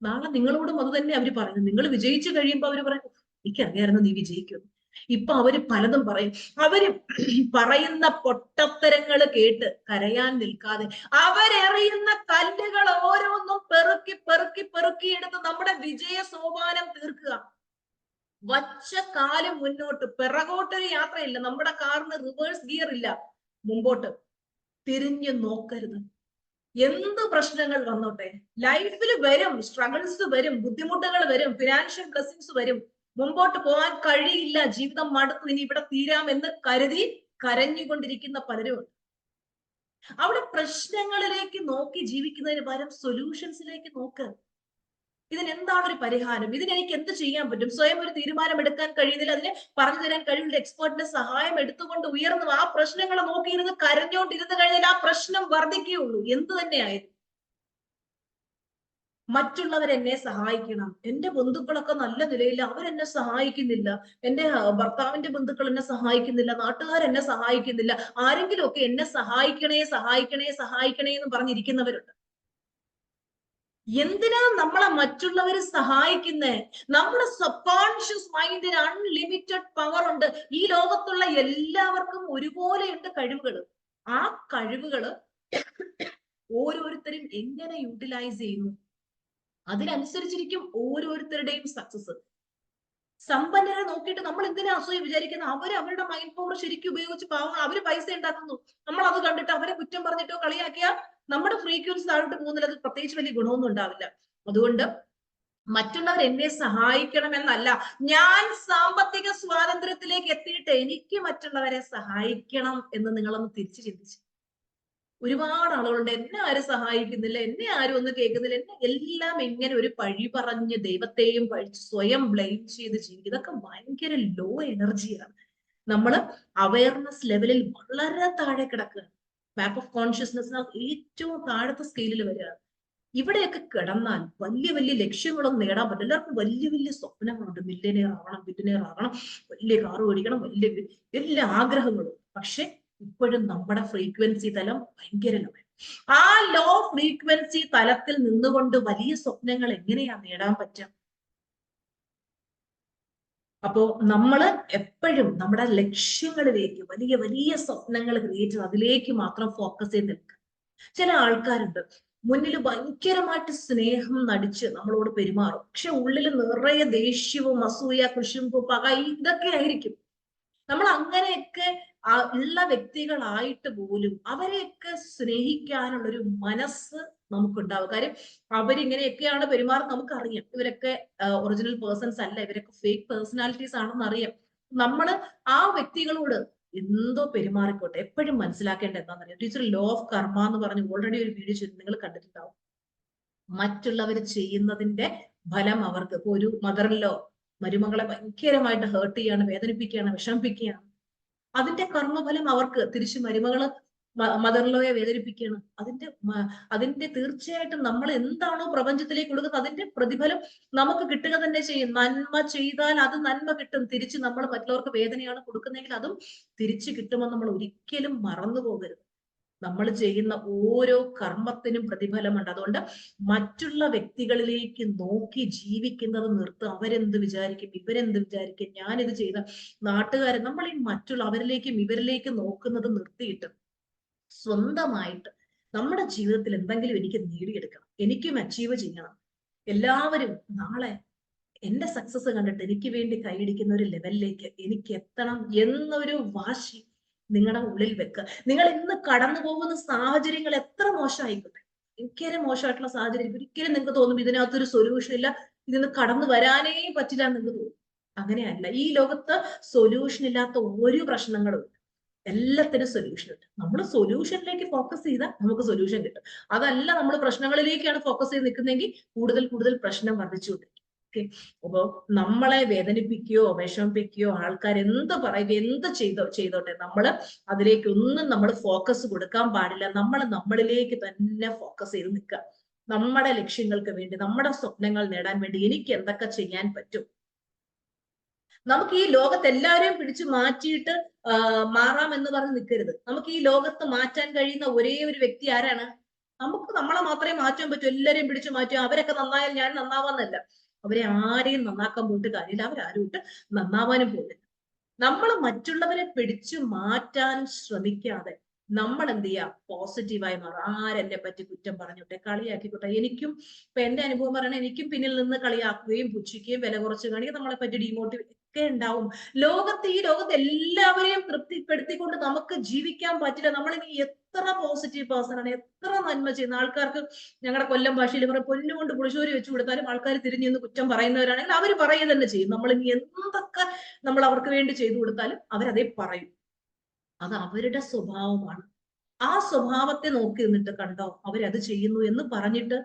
നാളെ നിങ്ങളോടും അത് തന്നെ അവർ പറയുന്നു. നിങ്ങൾ വിജയിച്ചു കഴിയുമ്പോൾ അവർ പറയും എനിക്കറിയായിരുന്നു നീ വിജയിക്കും. ഇപ്പൊ അവര് പലതും പറയും. അവര് പറയുന്ന പൊട്ടത്തരങ്ങൾ കേട്ട് കരയാൻ നിൽക്കാതെ അവരെറിയുന്ന കല്ലുകൾ ഓരോന്നും പെറുക്കി പെറുക്കി പെറുക്കി എടുത്ത് നമ്മുടെ വിജയ സോപാനം തീർക്കുക. വച്ച കാലം മുന്നോട്ട്, പിറകോട്ടൊരു യാത്രയില്ല. നമ്മുടെ കാറിന് റിവേഴ്സ് ഗിയർ ഇല്ല. മുമ്പോട്ട് തിരിഞ്ഞു നോക്കരുത്. എന്ത് പ്രശ്നങ്ങൾ വന്നോട്ടെ, ലൈഫിൽ വരും, സ്ട്രഗിൾസ് വരും, ബുദ്ധിമുട്ടുകൾ വരും, ഫിനാൻഷ്യൽ ബ്ലെസ്സിങ്സ് വരും. മുമ്പോട്ട് പോകാൻ കഴിയില്ല, ജീവിതം മടുത്തു, ഇനി ഇവിടെ തീരാമെന്ന് കരുതി കരഞ്ഞുകൊണ്ടിരിക്കുന്ന പലരും. അവിടെ പ്രശ്നങ്ങളിലേക്ക് നോക്കി ജീവിക്കുന്നതിന് പകരം സൊല്യൂഷൻസിലേക്ക് നോക്ക്. ഇതിനെന്താണ് ഒരു പരിഹാരം? ഇതിനെനിക്ക് എന്ത് ചെയ്യാൻ പറ്റും? സ്വയം ഒരു തീരുമാനം എടുക്കാൻ കഴിയുന്നില്ല, അതിനെ പറഞ്ഞു തരാൻ കഴിവുള്ള എക്സ്പേർട്ടിന്റെ സഹായം എടുത്തുകൊണ്ട് ഉയർന്നു ആ പ്രശ്നങ്ങളെ നോക്കിയിരുന്ന് കരഞ്ഞോണ്ടിരുന്ന് കഴിഞ്ഞാൽ ആ പ്രശ്നം വർദ്ധിക്കുകയുള്ളൂ. എന്ത് തന്നെയായിരുന്നു. മറ്റുള്ളവരെന്നെ സഹായിക്കണം. എന്റെ ബന്ധുക്കളൊക്കെ നല്ല നിലയില്ല, അവരെന്നെ സഹായിക്കുന്നില്ല. എന്റെ ഭർത്താവിന്റെ ബന്ധുക്കൾ എന്നെ സഹായിക്കുന്നില്ല, നാട്ടുകാരെന്നെ സഹായിക്കുന്നില്ല. ആരെങ്കിലും ഒക്കെ എന്നെ സഹായിക്കണേ സഹായിക്കണേ സഹായിക്കണേ എന്ന് പറഞ്ഞിരിക്കുന്നവരുണ്ട്. എന്തിനാ നമ്മളെ മറ്റുള്ളവര് സഹായിക്കുന്നേ? നമ്മുടെ സബ്കോൺഷ്യസ് മൈൻഡിന് അൺലിമിറ്റഡ് പവർ ഉണ്ട്. ഈ ലോകത്തുള്ള എല്ലാവർക്കും ഒരുപോലെയുണ്ട് കഴിവുകൾ. ആ കഴിവുകള് ഓരോരുത്തരും എങ്ങനെ യൂട്ടിലൈസ് ചെയ്യുന്നു അതിനനുസരിച്ചിരിക്കും ഓരോരുത്തരുടെയും സക്സസ്. സമ്പന്നരെ നോക്കിയിട്ട് നമ്മൾ എന്തിനാ അസൂയ വിചാരിക്കുന്നത്? അവരുടെ മൈൻഡ് പവർ ശരിക്കും ഉപയോഗിച്ച് പാവങ്ങൾ അവര് പൈസ ഉണ്ടാക്കുന്നു. നമ്മൾ അത് കണ്ടിട്ട് അവരെ കുറ്റം പറഞ്ഞിട്ടോ കളിയാക്കിയാൽ നമ്മുടെ ഫ്രീക്വൻസി താഴോട്ട് പോകുന്നില്ല. അത് പ്രത്യേകിച്ച് വലിയ ഗുണമൊന്നും ഉണ്ടാവില്ല. അതുകൊണ്ട് മറ്റുള്ളവർ എന്നെ സഹായിക്കണം എന്നല്ല, ഞാൻ സാമ്പത്തിക സ്വാതന്ത്ര്യത്തിലേക്ക് എത്തിയിട്ട് എനിക്ക് മറ്റുള്ളവരെ സഹായിക്കണം എന്ന് നിങ്ങളൊന്ന് തിരിച്ചു ചിന്തിച്ചു. ഒരുപാട് ആളുകളുണ്ട് എന്നെ ആരും സഹായിക്കുന്നില്ല, എന്നെ ആരും ഒന്നും കേൾക്കുന്നില്ല, എന്നെ എല്ലാം ഇങ്ങനെ ഒരു പഴി പറഞ്ഞ് ദൈവത്തെയും പഴിച്ച് സ്വയം ബ്ലെയിം ചെയ്ത് ജീവിക്കും. ഇതൊക്കെ ഭയങ്കര ലോ എനർജിയാണ്. നമ്മൾ അവയർനെസ് ലെവലിൽ വളരെ താഴെ കിടക്കുകയാണ്. മാപ്പ് ഓഫ് കോൺഷ്യസ്നെസ് ഏറ്റവും താഴത്തെ സ്കെയിലിൽ വരികയാണ്. ഇവിടെയൊക്കെ കിടന്നാൽ വലിയ വലിയ ലക്ഷ്യങ്ങളൊന്നും നേടാൻ പറ്റില്ല. എല്ലാവർക്കും വലിയ വലിയ സ്വപ്നങ്ങളുണ്ട്. മില്യനെയർ ആവണം, ബില്യനെയർ ആകണം, വലിയ കാറ് മേടിക്കണം, വലിയ എല്ലാ ആഗ്രഹങ്ങളും. പക്ഷെ ഇപ്പോഴും നമ്മുടെ ഫ്രീക്വൻസി തലം ഭയങ്കര ലോ. ആ ലോ ഫ്രീക്വൻസി തലത്തിൽ നിന്നുകൊണ്ട് വലിയ സ്വപ്നങ്ങൾ എങ്ങനെയാ നേടാൻ പറ്റുക? അപ്പോ നമ്മൾ എപ്പോഴും നമ്മുടെ ലക്ഷ്യങ്ങളിലേക്ക് വലിയ വലിയ സ്വപ്നങ്ങൾ ക്രിയേറ്റ് അതിലേക്ക് മാത്രം ഫോക്കസ് ചെയ്ത് നിൽക്കുക. ചില ആൾക്കാരുണ്ട് മുന്നിൽ ഭയങ്കരമായിട്ട് സ്നേഹം നടിച്ച് നമ്മളോട് പെരുമാറും, പക്ഷെ ഉള്ളിൽ നിറയെ ദേഷ്യവും അസൂയ കുശുമ്പും പക ഇതൊക്കെ ആയിരിക്കും. നമ്മൾ അങ്ങനെയൊക്കെ ഉള്ള വ്യക്തികളായിട്ട് പോലും അവരെയൊക്കെ സ്നേഹിക്കാനുള്ളൊരു മനസ്സ് നമുക്കുണ്ടാവും. കാര്യം അവരിങ്ങനെയൊക്കെയാണ് പെരുമാറുന്നത് നമുക്കറിയാം. ഇവരൊക്കെ ഒറിജിനൽ പേഴ്സൺസ് അല്ല, ഇവരൊക്കെ ഫേക്ക് പേഴ്സണാലിറ്റീസ് ആണെന്ന് അറിയാം. നമ്മൾ ആ വ്യക്തികളോട് എന്തോ പെരുമാറിക്കോട്ടെ, എപ്പോഴും മനസ്സിലാക്കേണ്ട എന്താണെന്നറിയാം. ടീച്ചർ ലോ ഓഫ് കർമ്മ എന്ന് പറഞ്ഞ് ഓൾറെഡി ഒരു വീഡിയോ ചെയ്ത് നിങ്ങൾ കണ്ടിട്ടുണ്ടാവും. മറ്റുള്ളവർ ചെയ്യുന്നതിന്റെ ഫലം അവർക്ക്. ഇപ്പൊ ഒരു മദറിലോ മരുമകളെ ഭയങ്കരമായിട്ട് ഹേർട്ട് ചെയ്യാണ്, വേദനിപ്പിക്കുകയാണ്, വിഷമിപ്പിക്കുകയാണ്. അതിന്റെ കർമ്മഫലം അവർക്ക് തിരിച്ച് മരുമകള് മദറിലോയെ വേദനിപ്പിക്കുകയാണ്. അതിന്റെ തീർച്ചയായിട്ടും നമ്മൾ എന്താണോ പ്രപഞ്ചത്തിലേക്ക് കൊടുക്കുന്നത് അതിന്റെ പ്രതിഫലം നമുക്ക് കിട്ടുക തന്നെ ചെയ്യും. നന്മ ചെയ്താൽ അത് നന്മ കിട്ടും. തിരിച്ച് നമ്മൾ മറ്റുള്ളവർക്ക് വേദനയാണ് കൊടുക്കുന്നതെങ്കിൽ അതും തിരിച്ചു കിട്ടുമെന്ന് നമ്മൾ ഒരിക്കലും മറന്നു പോകരുത്. നമ്മൾ ചെയ്യുന്ന ഓരോ കർമ്മത്തിനും പ്രതിഫലമുണ്ട്. അതുകൊണ്ട് മറ്റുള്ള വ്യക്തികളിലേക്ക് നോക്കി ജീവിക്കുന്നത് നിർത്തുക. അവരെന്ത് വിചാരിക്കും, ഇവരെന്ത് വിചാരിക്കും, ഞാനിത് ചെയ്ത നാട്ടുകാരെ, നമ്മൾ ഈ മറ്റുള്ള അവരിലേക്കും ഇവരിലേക്കും നോക്കുന്നത് നിർത്തിയിട്ട് സ്വന്തമായിട്ട് നമ്മുടെ ജീവിതത്തിൽ എന്തെങ്കിലും എനിക്ക് നേടിയെടുക്കണം, എനിക്കും അച്ചീവ് ചെയ്യണം. എല്ലാവരും നാളെ എന്റെ സക്സസ് കണ്ടിട്ട് എനിക്ക് വേണ്ടി കൈയടിക്കുന്ന ഒരു ലെവലിലേക്ക് എനിക്ക് എത്തണം എന്നൊരു വാശി നിങ്ങളുടെ ഉള്ളിൽ വെക്കുക. നിങ്ങൾ ഇന്ന് കടന്നു പോകുന്ന സാഹചര്യങ്ങൾ എത്ര മോശമായിക്കോട്ടെ, ഭയങ്കര മോശമായിട്ടുള്ള സാഹചര്യം, ഒരിക്കലും നിങ്ങൾക്ക് തോന്നും ഇതിനകത്തൊരു സൊല്യൂഷൻ ഇല്ല, ഇതിന് കടന്നു വരാനേ പറ്റില്ല എന്ന് നിങ്ങൾക്ക് തോന്നും. അങ്ങനെയല്ല. ഈ ലോകത്ത് സൊല്യൂഷൻ ഇല്ലാത്ത ഒരു പ്രശ്നങ്ങളും. എല്ലാത്തിനും സൊല്യൂഷൻ ഉണ്ട്. നമ്മൾ സൊല്യൂഷനിലേക്ക് ഫോക്കസ് ചെയ്താൽ നമുക്ക് സൊല്യൂഷൻ കിട്ടും. അതല്ല നമ്മൾ പ്രശ്നങ്ങളിലേക്കാണ് ഫോക്കസ് ചെയ്ത് നിൽക്കുന്നതെങ്കിൽ കൂടുതൽ കൂടുതൽ പ്രശ്നം വർദ്ധിച്ചുകൊണ്ടിരിക്കും. ഓക്കെ. അപ്പോ നമ്മളെ വേദനിപ്പിക്കുകയോ വിഷമിപ്പിക്കുകയോ ആൾക്കാർ എന്ത് പറയുക എന്ത് ചെയ്തോട്ടെ നമ്മള് അതിലേക്കൊന്നും നമ്മൾ ഫോക്കസ് കൊടുക്കാൻ പാടില്ല. നമ്മൾ നമ്മളിലേക്ക് തന്നെ ഫോക്കസ് ചെയ്ത് നിൽക്കുക. നമ്മുടെ ലക്ഷ്യങ്ങൾക്ക് വേണ്ടി നമ്മുടെ സ്വപ്നങ്ങൾ നേടാൻ വേണ്ടി എനിക്ക് എന്തൊക്കെ ചെയ്യാൻ പറ്റും. നമുക്ക് ഈ ലോകത്ത് എല്ലാവരെയും പിടിച്ചു മാറ്റിയിട്ട് മാറാം എന്ന് പറഞ്ഞ് നിൽക്കരുത്. നമുക്ക് ഈ ലോകത്ത് മാറ്റാൻ കഴിയുന്ന ഒരേ ഒരു വ്യക്തി ആരാണ്? നമുക്ക് നമ്മളെ മാത്രമേ മാറ്റാൻ പറ്റൂ. എല്ലാരെയും പിടിച്ചു മാറ്റുക, അവരൊക്കെ നന്നായാൽ ഞാൻ നന്നാവാന്നല്ല. അവരെ ആരെയും നന്നാക്കാൻ പോയിട്ട് കാര്യമില്ല. അവരാരോട്ട് നന്നാവാനും പോകില്ല. നമ്മൾ മറ്റുള്ളവരെ പിടിച്ചു മാറ്റാൻ ശ്രമിക്കാതെ നമ്മൾ എന്ത് ചെയ്യുക? പോസിറ്റീവായി മാറുക. ആരെന്നെ പറ്റി കുറ്റം പറഞ്ഞോട്ടെ, കളിയാക്കിക്കോട്ടെ. എനിക്കും ഇപ്പൊ എന്റെ അനുഭവം പറയണ, എനിക്കും പിന്നിൽ നിന്ന് കളിയാക്കുകയും പുച്ഛിക്കുകയും വില കുറച്ച് കാണിക്കുക, നമ്മളെ പറ്റി ഡീമോട്ടിവേറ്റ് ഒക്കെ ഉണ്ടാവും. ഈ ലോകത്ത് എല്ലാവരെയും തൃപ്തിപ്പെടുത്തിക്കൊണ്ട് നമുക്ക് ജീവിക്കാൻ പറ്റില്ല. നമ്മളിനി എത്ര പോസിറ്റീവ് പേഴ്സൺ ആണ്, എത്ര നന്മ ചെയ്യുന്ന ആൾക്കാർക്ക്, ഞങ്ങളുടെ കൊല്ലം ഭാഷയിൽ പറയും, പൊന്നുകൊണ്ട് പുളിശ്ശേരി വെച്ച് കൊടുത്താലും ആൾക്കാർ തിരിഞ്ഞു നിന്ന് കുറ്റം പറയുന്നവരാണെങ്കിൽ അവർ പറയുക തന്നെ ചെയ്യും. നമ്മളിനി എന്തൊക്കെ നമ്മൾ അവർക്ക് വേണ്ടി ചെയ്തു കൊടുത്താലും അവരതേ പറയും. അത് അവരുടെ സ്വഭാവമാണ്. ആ സ്വഭാവത്തെ നോക്കി നിന്നിട്ട് കണ്ടോ അവരത് ചെയ്യുന്നു എന്ന് പറഞ്ഞിട്ട്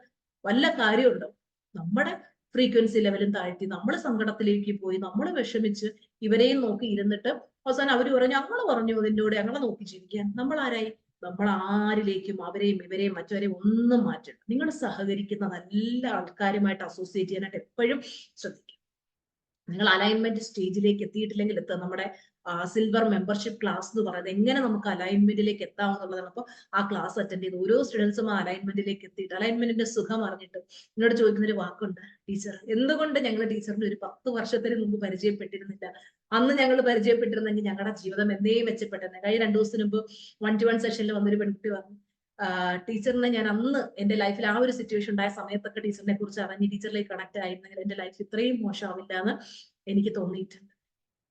വല്ല കാര്യമുണ്ടോ? നമ്മുടെ ഫ്രീക്വൻസി ലെവലും താഴ്ത്തി നമ്മൾ സങ്കടത്തിലേക്ക് പോയി നമ്മൾ വിഷമിച്ച് ഇവരെയും നോക്കി ഇരുന്നിട്ട് അവസാനം അവര് പറഞ്ഞു ഞങ്ങൾ പറഞ്ഞു അതിൻ്റെ കൂടെ ഞങ്ങളെ നോക്കി ജീവിക്കാൻ. നമ്മൾ ആരായി? നമ്മൾ ആരിലേക്കും അവരെയും ഇവരെയും മറ്റവരെയും ഒന്നും മാറ്റണം. നിങ്ങൾ സഹകരിക്കുന്ന നല്ല ആൾക്കാരുമായിട്ട് അസോസിയേറ്റ് ചെയ്യാനായിട്ട് എപ്പോഴും ശ്രദ്ധിക്കുക. നിങ്ങൾ അലൈൻമെന്റ് സ്റ്റേജിലേക്ക് എത്തിയിട്ടില്ലെങ്കിൽ എത്തുക. നമ്മുടെ സിൽവർ മെമ്പർഷിപ്പ് ക്ലാസ് എന്ന് പറയുന്നത് എങ്ങനെ നമുക്ക് അലൈൻമെന്റിലേക്ക് എത്താമെന്നുള്ളതാണ്. അപ്പോൾ ആ ക്ലാസ് അറ്റൻഡ് ചെയ്ത് ഓരോ സ്റ്റുഡൻസും ആ അലൈൻമെന്റിലേക്ക് എത്തിയിട്ട് അലൈൻമെന്റിന്റെ സുഖം അറിഞ്ഞിട്ട് എന്നോട് ചോദിക്കുന്നൊരു വാക്കുണ്ട്, ടീച്ചർ എന്തുകൊണ്ട് ഞങ്ങൾ ടീച്ചറിന്റെ ഒരു 10 വർഷത്തിന് മുമ്പ് പരിചയപ്പെട്ടിരുന്നില്ല? അന്ന് ഞങ്ങൾ പരിചയപ്പെട്ടിരുന്നെങ്കിൽ ഞങ്ങളുടെ ജീവിതം എന്നേ മെച്ചപ്പെട്ടെന്നെ. കഴിഞ്ഞ 2 ദിവസത്തിന് മുമ്പ് 1-to-1 സെഷനിൽ വന്നൊരു പെൺകുട്ടി പറഞ്ഞു, ടീച്ചറിനെ ഞാൻ അന്ന് എന്റെ ലൈഫിൽ ആ ഒരു സിറ്റുവേഷൻ ഉണ്ടായ സമയത്തൊക്കെ ടീച്ചറിനെ കുറിച്ച് അറിഞ്ഞ് ടീച്ചറിലേക്ക് കണക്ട് ആയിരുന്നെങ്കിൽ എന്റെ ലൈഫ് ഇത്രയും മോശമാവില്ല എന്ന് എനിക്ക് തോന്നിയിട്ടുണ്ട്.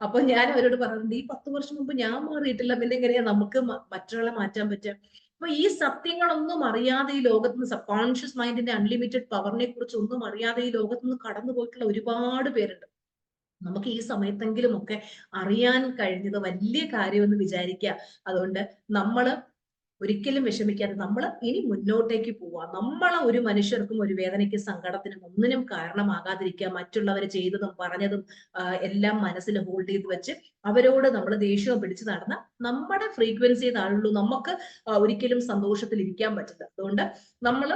അപ്പൊ ഞാൻ അവരോട് പറഞ്ഞിട്ടുണ്ട്, ഈ 10 വർഷം മുമ്പ് ഞാൻ മാറിയിട്ടില്ല, പിന്നെ എങ്ങനെയാ നമുക്ക് മറ്റൊരാളെ മാറ്റാൻ പറ്റുക? അപ്പൊ ഈ സത്യങ്ങളൊന്നും അറിയാതെ ഈ ലോകത്ത് നിന്ന്, സബ് കോൺഷ്യസ് മൈൻഡിന്റെ അൺലിമിറ്റഡ് പവറിനെ കുറിച്ച് ഒന്നും അറിയാതെ ഈ ലോകത്ത് നിന്ന് കടന്നു പോയിട്ടുള്ള ഒരുപാട് പേരുണ്ട്. നമുക്ക് ഈ സമയത്തെങ്കിലും ഒക്കെ അറിയാൻ കഴിഞ്ഞത് വലിയ കാര്യമെന്ന് വിചാരിക്കുക. അതുകൊണ്ട് നമ്മള് ഒരിക്കലും വിഷമിക്കാതെ നമ്മൾ ഇനി മുന്നോട്ടേക്ക് പോവാ. നമ്മളെ ഒരു മനുഷ്യർക്കും ഒരു വേദനയ്ക്കും സങ്കടത്തിനും ഒന്നിനും കാരണമാകാതിരിക്കുക. മറ്റുള്ളവർ ചെയ്തതും പറഞ്ഞതും എല്ലാം മനസ്സിൽ ഹോൾഡ് ചെയ്ത് വെച്ച് അവരോട് നമ്മൾ ദേഷ്യവും പിടിച്ചു നടന്ന നമ്മുടെ ഫ്രീക്വൻസി താഴുള്ളൂ. നമുക്ക് ഒരിക്കലും സന്തോഷത്തിൽ ഇരിക്കാൻ പറ്റില്ല. അതുകൊണ്ട് നമ്മൾ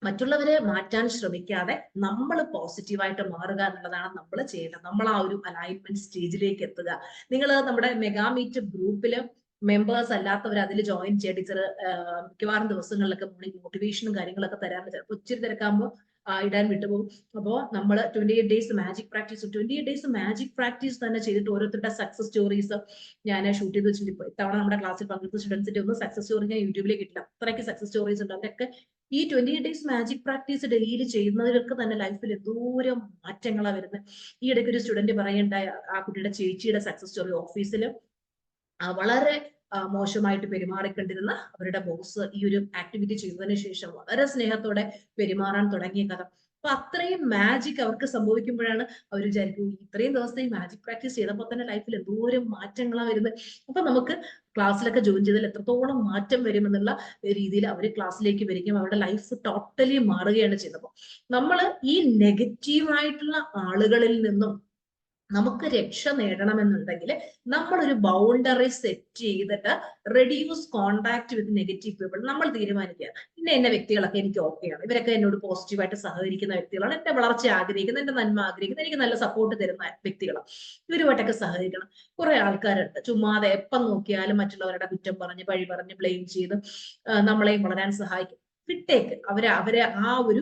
മറ്റുള്ളവരെ മാറ്റാൻ ശ്രമിക്കാതെ നമ്മൾ പോസിറ്റീവായിട്ട് മാറുക എന്നുള്ളതാണ് നമ്മൾ ചെയ്യേണ്ടത്. നമ്മൾ ആ ഒരു അലൈൻമെന്റ് സ്റ്റേജിലേക്ക് എത്തുക. നിങ്ങൾ നമ്മുടെ മെഗാ മീറ്റ് ഗ്രൂപ്പില് മെമ്പേഴ്സ് അല്ലാത്തവർ അതിൽ ജോയിൻ ചെയ്യുക. ടീച്ചർ മിക്കവാറും ദിവസങ്ങളിലൊക്കെ മോർണിംഗ് മോട്ടിവേഷനും കാര്യങ്ങളൊക്കെ തരാറുണ്ട്. ചിലപ്പോൾ ഇച്ചിരി തിരക്കാകുമ്പോൾ ഇടാൻ വിട്ടുപോകും. അപ്പോൾ നമ്മൾ 28 days magic practice, 28 days magic practice തന്നെ ചെയ്തിട്ട് ഓരോരുത്തരുടെ സക്സസ് സ്റ്റോറീസ് ഞാൻ ഷൂട്ട് ചെയ്ത് വെച്ചിട്ടുണ്ട്. ഇപ്പോൾ ഇത്തവണ നമ്മുടെ ക്ലാസ്സിൽ പങ്കെടുത്ത സ്റ്റുഡൻസിന്റെ ഒന്നും സക്സസ് സ്റ്റോറി ഞാൻ യൂട്യൂബിലേക്ക് ഇട്ടില്ല. അത്രയ്ക്ക് സക്സസ് സ്റ്റോറീസ് ഉണ്ട്. അവരൊക്കെ ഈ 28 ഡേയ്സ് മാജിക് പ്രാക്ടീസ് ഡെയിലി ചെയ്യുന്നവർക്ക് തന്നെ ലൈഫിൽ എന്തോരം മാറ്റങ്ങളാണ് വരുന്നത്. ഈ ഇടയ്ക്ക് ഒരു സ്റ്റുഡന്റ് പറയണ്ടായ ആ കുട്ടിയുടെ ചേച്ചിയുടെ സക്സസ് സ്റ്റോറി, ഓഫീസിൽ വളരെ മോശമായിട്ട് പെരുമാറിക്കൊണ്ടിരുന്ന അവരുടെ ബോസ് ഈ ഒരു ആക്ടിവിറ്റി ചെയ്തതിന് ശേഷം വളരെ സ്നേഹത്തോടെ പെരുമാറാൻ തുടങ്ങിയ കഥ. അപ്പൊ അത്രയും മാജിക് അവർക്ക് സംഭവിക്കുമ്പോഴാണ് അവർ വിചാരിക്കും, ഇത്രയും ദിവസത്തെ ഈ മാജിക് പ്രാക്ടീസ് ചെയ്തപ്പോൾ തന്നെ ലൈഫിൽ എന്തോരം മാറ്റങ്ങളാണ് വരുന്നത്. അപ്പൊ നമുക്ക് ക്ലാസ്സിലൊക്കെ ജോയിൻ ചെയ്താൽ എത്രത്തോളം മാറ്റം വരുമെന്നുള്ള രീതിയിൽ അവർ ക്ലാസ്സിലേക്ക് വരികയും അവരുടെ ലൈഫ് ടോട്ടലി മാറുകയാണ് ചെയ്യുന്നത്. നമ്മൾ ഈ നെഗറ്റീവായിട്ടുള്ള ആളുകളിൽ നിന്നും നമുക്ക് രക്ഷ നേടണമെന്നുണ്ടെങ്കിൽ നമ്മളൊരു ബൗണ്ടറി സെറ്റ് ചെയ്തിട്ട് reduce contact with negative people നമ്മൾ തീരുമാനിക്കുക. ഇന്ന വ്യക്തികളൊക്കെ എനിക്ക് ഓക്കെയാണ്, ഇവരൊക്കെ എന്നോട് പോസിറ്റീവായിട്ട് സഹകരിക്കുന്ന വ്യക്തികളാണ്, എന്റെ വളർച്ച ആഗ്രഹിക്കുന്ന, എന്റെ നന്മ ആഗ്രഹിക്കുന്ന, എനിക്ക് നല്ല സപ്പോർട്ട് തരുന്ന വ്യക്തികളാണ്, ഇവരുമായിട്ടൊക്കെ സഹകരിക്കണം. കുറെ ആൾക്കാരുണ്ട് ചുമ്മാതെ എപ്പം നോക്കിയാലും മറ്റുള്ളവരുടെ കുറ്റം പറഞ്ഞ് പഴി പറഞ്ഞ് ബ്ലെയിം ചെയ്ത് നമ്മളെയും വളരാൻ സഹായിക്കും. വിട്ടേക്ക് അവരെ ആ ഒരു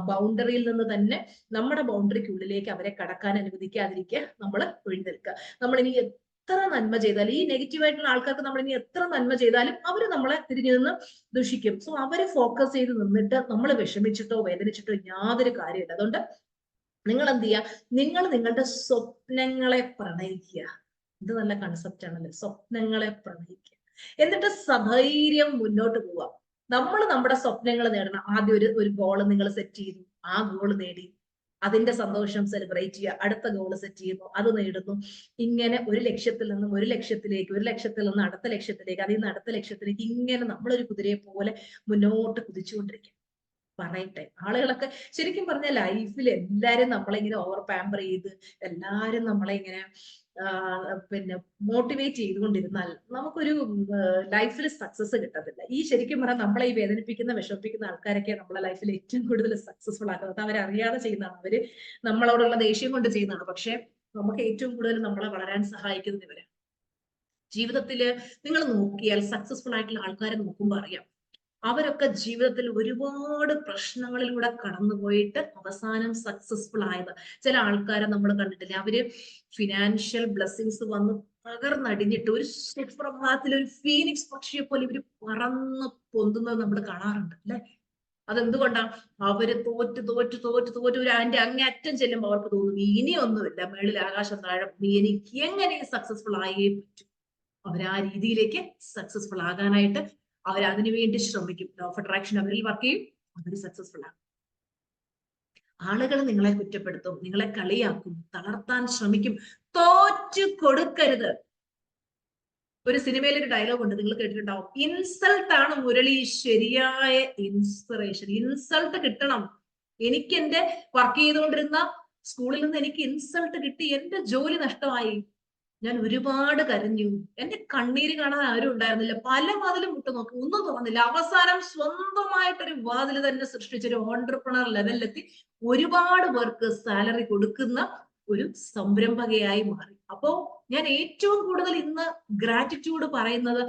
ബൗണ്ടറിയിൽ നിന്ന് തന്നെ നമ്മുടെ ബൗണ്ടറിക്കുള്ളിലേക്ക് അവരെ കടക്കാൻ അനുവദിക്കാതിരിക്കുക. നമ്മൾ ഒഴിഞ്ഞെടുക്കുക. നമ്മൾ ഇനി എത്ര നന്മ ചെയ്താലും, ഈ നെഗറ്റീവായിട്ടുള്ള ആൾക്കാർക്ക് നമ്മൾ ഇനി എത്ര നന്മ ചെയ്താലും അവർ നമ്മളെ തിരിഞ്ഞു നിന്ന് ദുഷിക്കും. സോ അവര് ഫോക്കസ് ചെയ്ത് നിന്നിട്ട് നമ്മൾ വിഷമിച്ചിട്ടോ വേദനിച്ചിട്ടോ യാതൊരു കാര്യമില്ല. അതുകൊണ്ട് നിങ്ങൾ എന്ത് ചെയ്യുക? നിങ്ങൾ നിങ്ങളുടെ സ്വപ്നങ്ങളെ പ്രണയിക്കുക. ഇത് നല്ല കൺസെപ്റ്റ് ആണല്ലേ, സ്വപ്നങ്ങളെ പ്രണയിക്കുക. എന്നിട്ട് സധൈര്യം മുന്നോട്ട് പോവുക. നമ്മൾ നമ്മുടെ സ്വപ്നങ്ങൾ നേടണം. ആദ്യം ഒരു ഗോള് നിങ്ങൾ സെറ്റ് ചെയ്തു, ആ ഗോള് നേടി, അതിന്റെ സന്തോഷം സെലിബ്രേറ്റ് ചെയ്യുക, അടുത്ത ഗോൾ സെറ്റ് ചെയ്യുന്നു, അത് നേടുന്നു. ഇങ്ങനെ ഒരു ലക്ഷ്യത്തിൽ നിന്നും ഒരു ലക്ഷ്യത്തിലേക്ക്, ഒരു ലക്ഷ്യത്തിൽ നിന്ന് അടുത്ത ലക്ഷ്യത്തിലേക്ക്, അതിൽ നിന്ന് അടുത്ത ലക്ഷ്യത്തിലേക്ക്, ഇങ്ങനെ നമ്മളൊരു കുതിരയെ പോലെ മുന്നോട്ട് കുതിച്ചുകൊണ്ടിരിക്കും. പറയട്ടെ, ആളുകളൊക്കെ ശരിക്കും പറഞ്ഞ ലൈഫിൽ എല്ലാരും നമ്മളെ ഇങ്ങനെ ഓവർ പാമ്പർ ചെയ്ത് എല്ലാരും നമ്മളെ ഇങ്ങനെ പിന്നെ മോട്ടിവേറ്റ് ചെയ്തുകൊണ്ടിരുന്നാൽ നമുക്കൊരു ലൈഫിൽ സക്സസ് കിട്ടത്തില്ല. ഈ ശരിക്കും പറഞ്ഞാൽ നമ്മളെ ഈ വേദനിപ്പിക്കുന്ന വിഷമിപ്പിക്കുന്ന ആൾക്കാരൊക്കെ നമ്മളെ ലൈഫിൽ ഏറ്റവും കൂടുതൽ സക്സസ്ഫുൾ ആക്കുന്നത്. അവരറിയാതെ ചെയ്യുന്നതാണ്, അവര് നമ്മളോടുള്ള ദേഷ്യം കൊണ്ട് ചെയ്യുന്നതാണ്. പക്ഷെ നമുക്ക് ഏറ്റവും കൂടുതൽ നമ്മളെ വളരാൻ സഹായിക്കുന്നത് ഇവരാണ്. ജീവിതത്തില് നിങ്ങൾ നോക്കിയാൽ സക്സസ്ഫുൾ ആയിട്ടുള്ള ആൾക്കാരെ നോക്കുമ്പോൾ അറിയാം, അവരൊക്കെ ജീവിതത്തിൽ ഒരുപാട് പ്രശ്നങ്ങളിലൂടെ കടന്നുപോയിട്ട് അവസാനം സക്സസ്ഫുൾ ആയത്. ചില ആൾക്കാരെ നമ്മൾ കണ്ടിട്ടില്ലേ, അവര് ഫിനാൻഷ്യൽ ബ്ലെസ്സിങ്സ് വന്ന് തകർന്നടിഞ്ഞിട്ട് ഒരു സുപ്രഭാതത്തിൽ ഒരു ഫീനിക്സ് പക്ഷിയെ പോലെ ഇവര് പറന്ന് പൊന്തുന്നത് നമ്മൾ കാണാറുണ്ട് അല്ലെ. അതെന്തുകൊണ്ടാ? അവര് തോറ്റ് തോറ്റ് തോറ്റ് തോറ്റ് ഒരു അതിന്റെ അങ്ങേയറ്റം ചെല്ലുമ്പോൾ അവർക്ക് തോന്നും ഇനിയൊന്നുമില്ല, മേളിൽ ആകാശം താഴെ, എനിക്ക് എങ്ങനെ സക്സസ്ഫുൾ ആയേ പറ്റും. അവർ ആ രീതിയിലേക്ക് സക്സസ്ഫുൾ ആകാനായിട്ട് അവർ അതിനു വേണ്ടി ശ്രമിക്കും. ലോ ഓഫ് അട്രാക്ഷൻ അവരിൽ വർക്ക് ചെയ്യും, അവർ സക്സസ്ഫുൾ ആകും. ആളുകൾ നിങ്ങളെ കുറ്റപ്പെടുത്തും, നിങ്ങളെ കളിയാക്കും, തളർത്താൻ ശ്രമിക്കും. തോറ്റു കൊടുക്കരുത്. ഒരു സിനിമയിൽ ഒരു ഡയലോഗ് ഉണ്ട്, നിങ്ങൾ കേട്ടിട്ടുണ്ടാവും, ഇൻസൾട്ട് ആണ് മുരളി ശരിയായ ഇൻസ്പിറേഷൻ. ഇൻസൾട്ട് കിട്ടണം. എനിക്ക് എന്റെ വർക്ക് ചെയ്തുകൊണ്ടിരുന്ന സ്കൂളിൽ നിന്ന് എനിക്ക് ഇൻസൾട്ട് കിട്ടി, എന്റെ ജോലി നഷ്ടമായി, ഞാൻ ഒരുപാട് കരഞ്ഞു, എന്റെ കണ്ണീര് കാണാൻ ആരും ഉണ്ടായിരുന്നില്ല, പല വാതിലും മുട്ട് നോക്കി, ഒന്നും തോന്നില്ല. അവസാനം സ്വന്തമായിട്ടൊരു വാതിൽ തന്നെ സൃഷ്ടിച്ചൊരു ഓൺട്രപ്രണർ ലെവലിലെത്തി ഒരുപാട് പേർക്ക് സാലറി കൊടുക്കുന്ന ഒരു സംരംഭകയായി മാറി. അപ്പോ ഞാൻ ഏറ്റവും കൂടുതൽ ഇന്ന് ഗ്രാറ്റിറ്റ്യൂഡ് പറയുന്നത്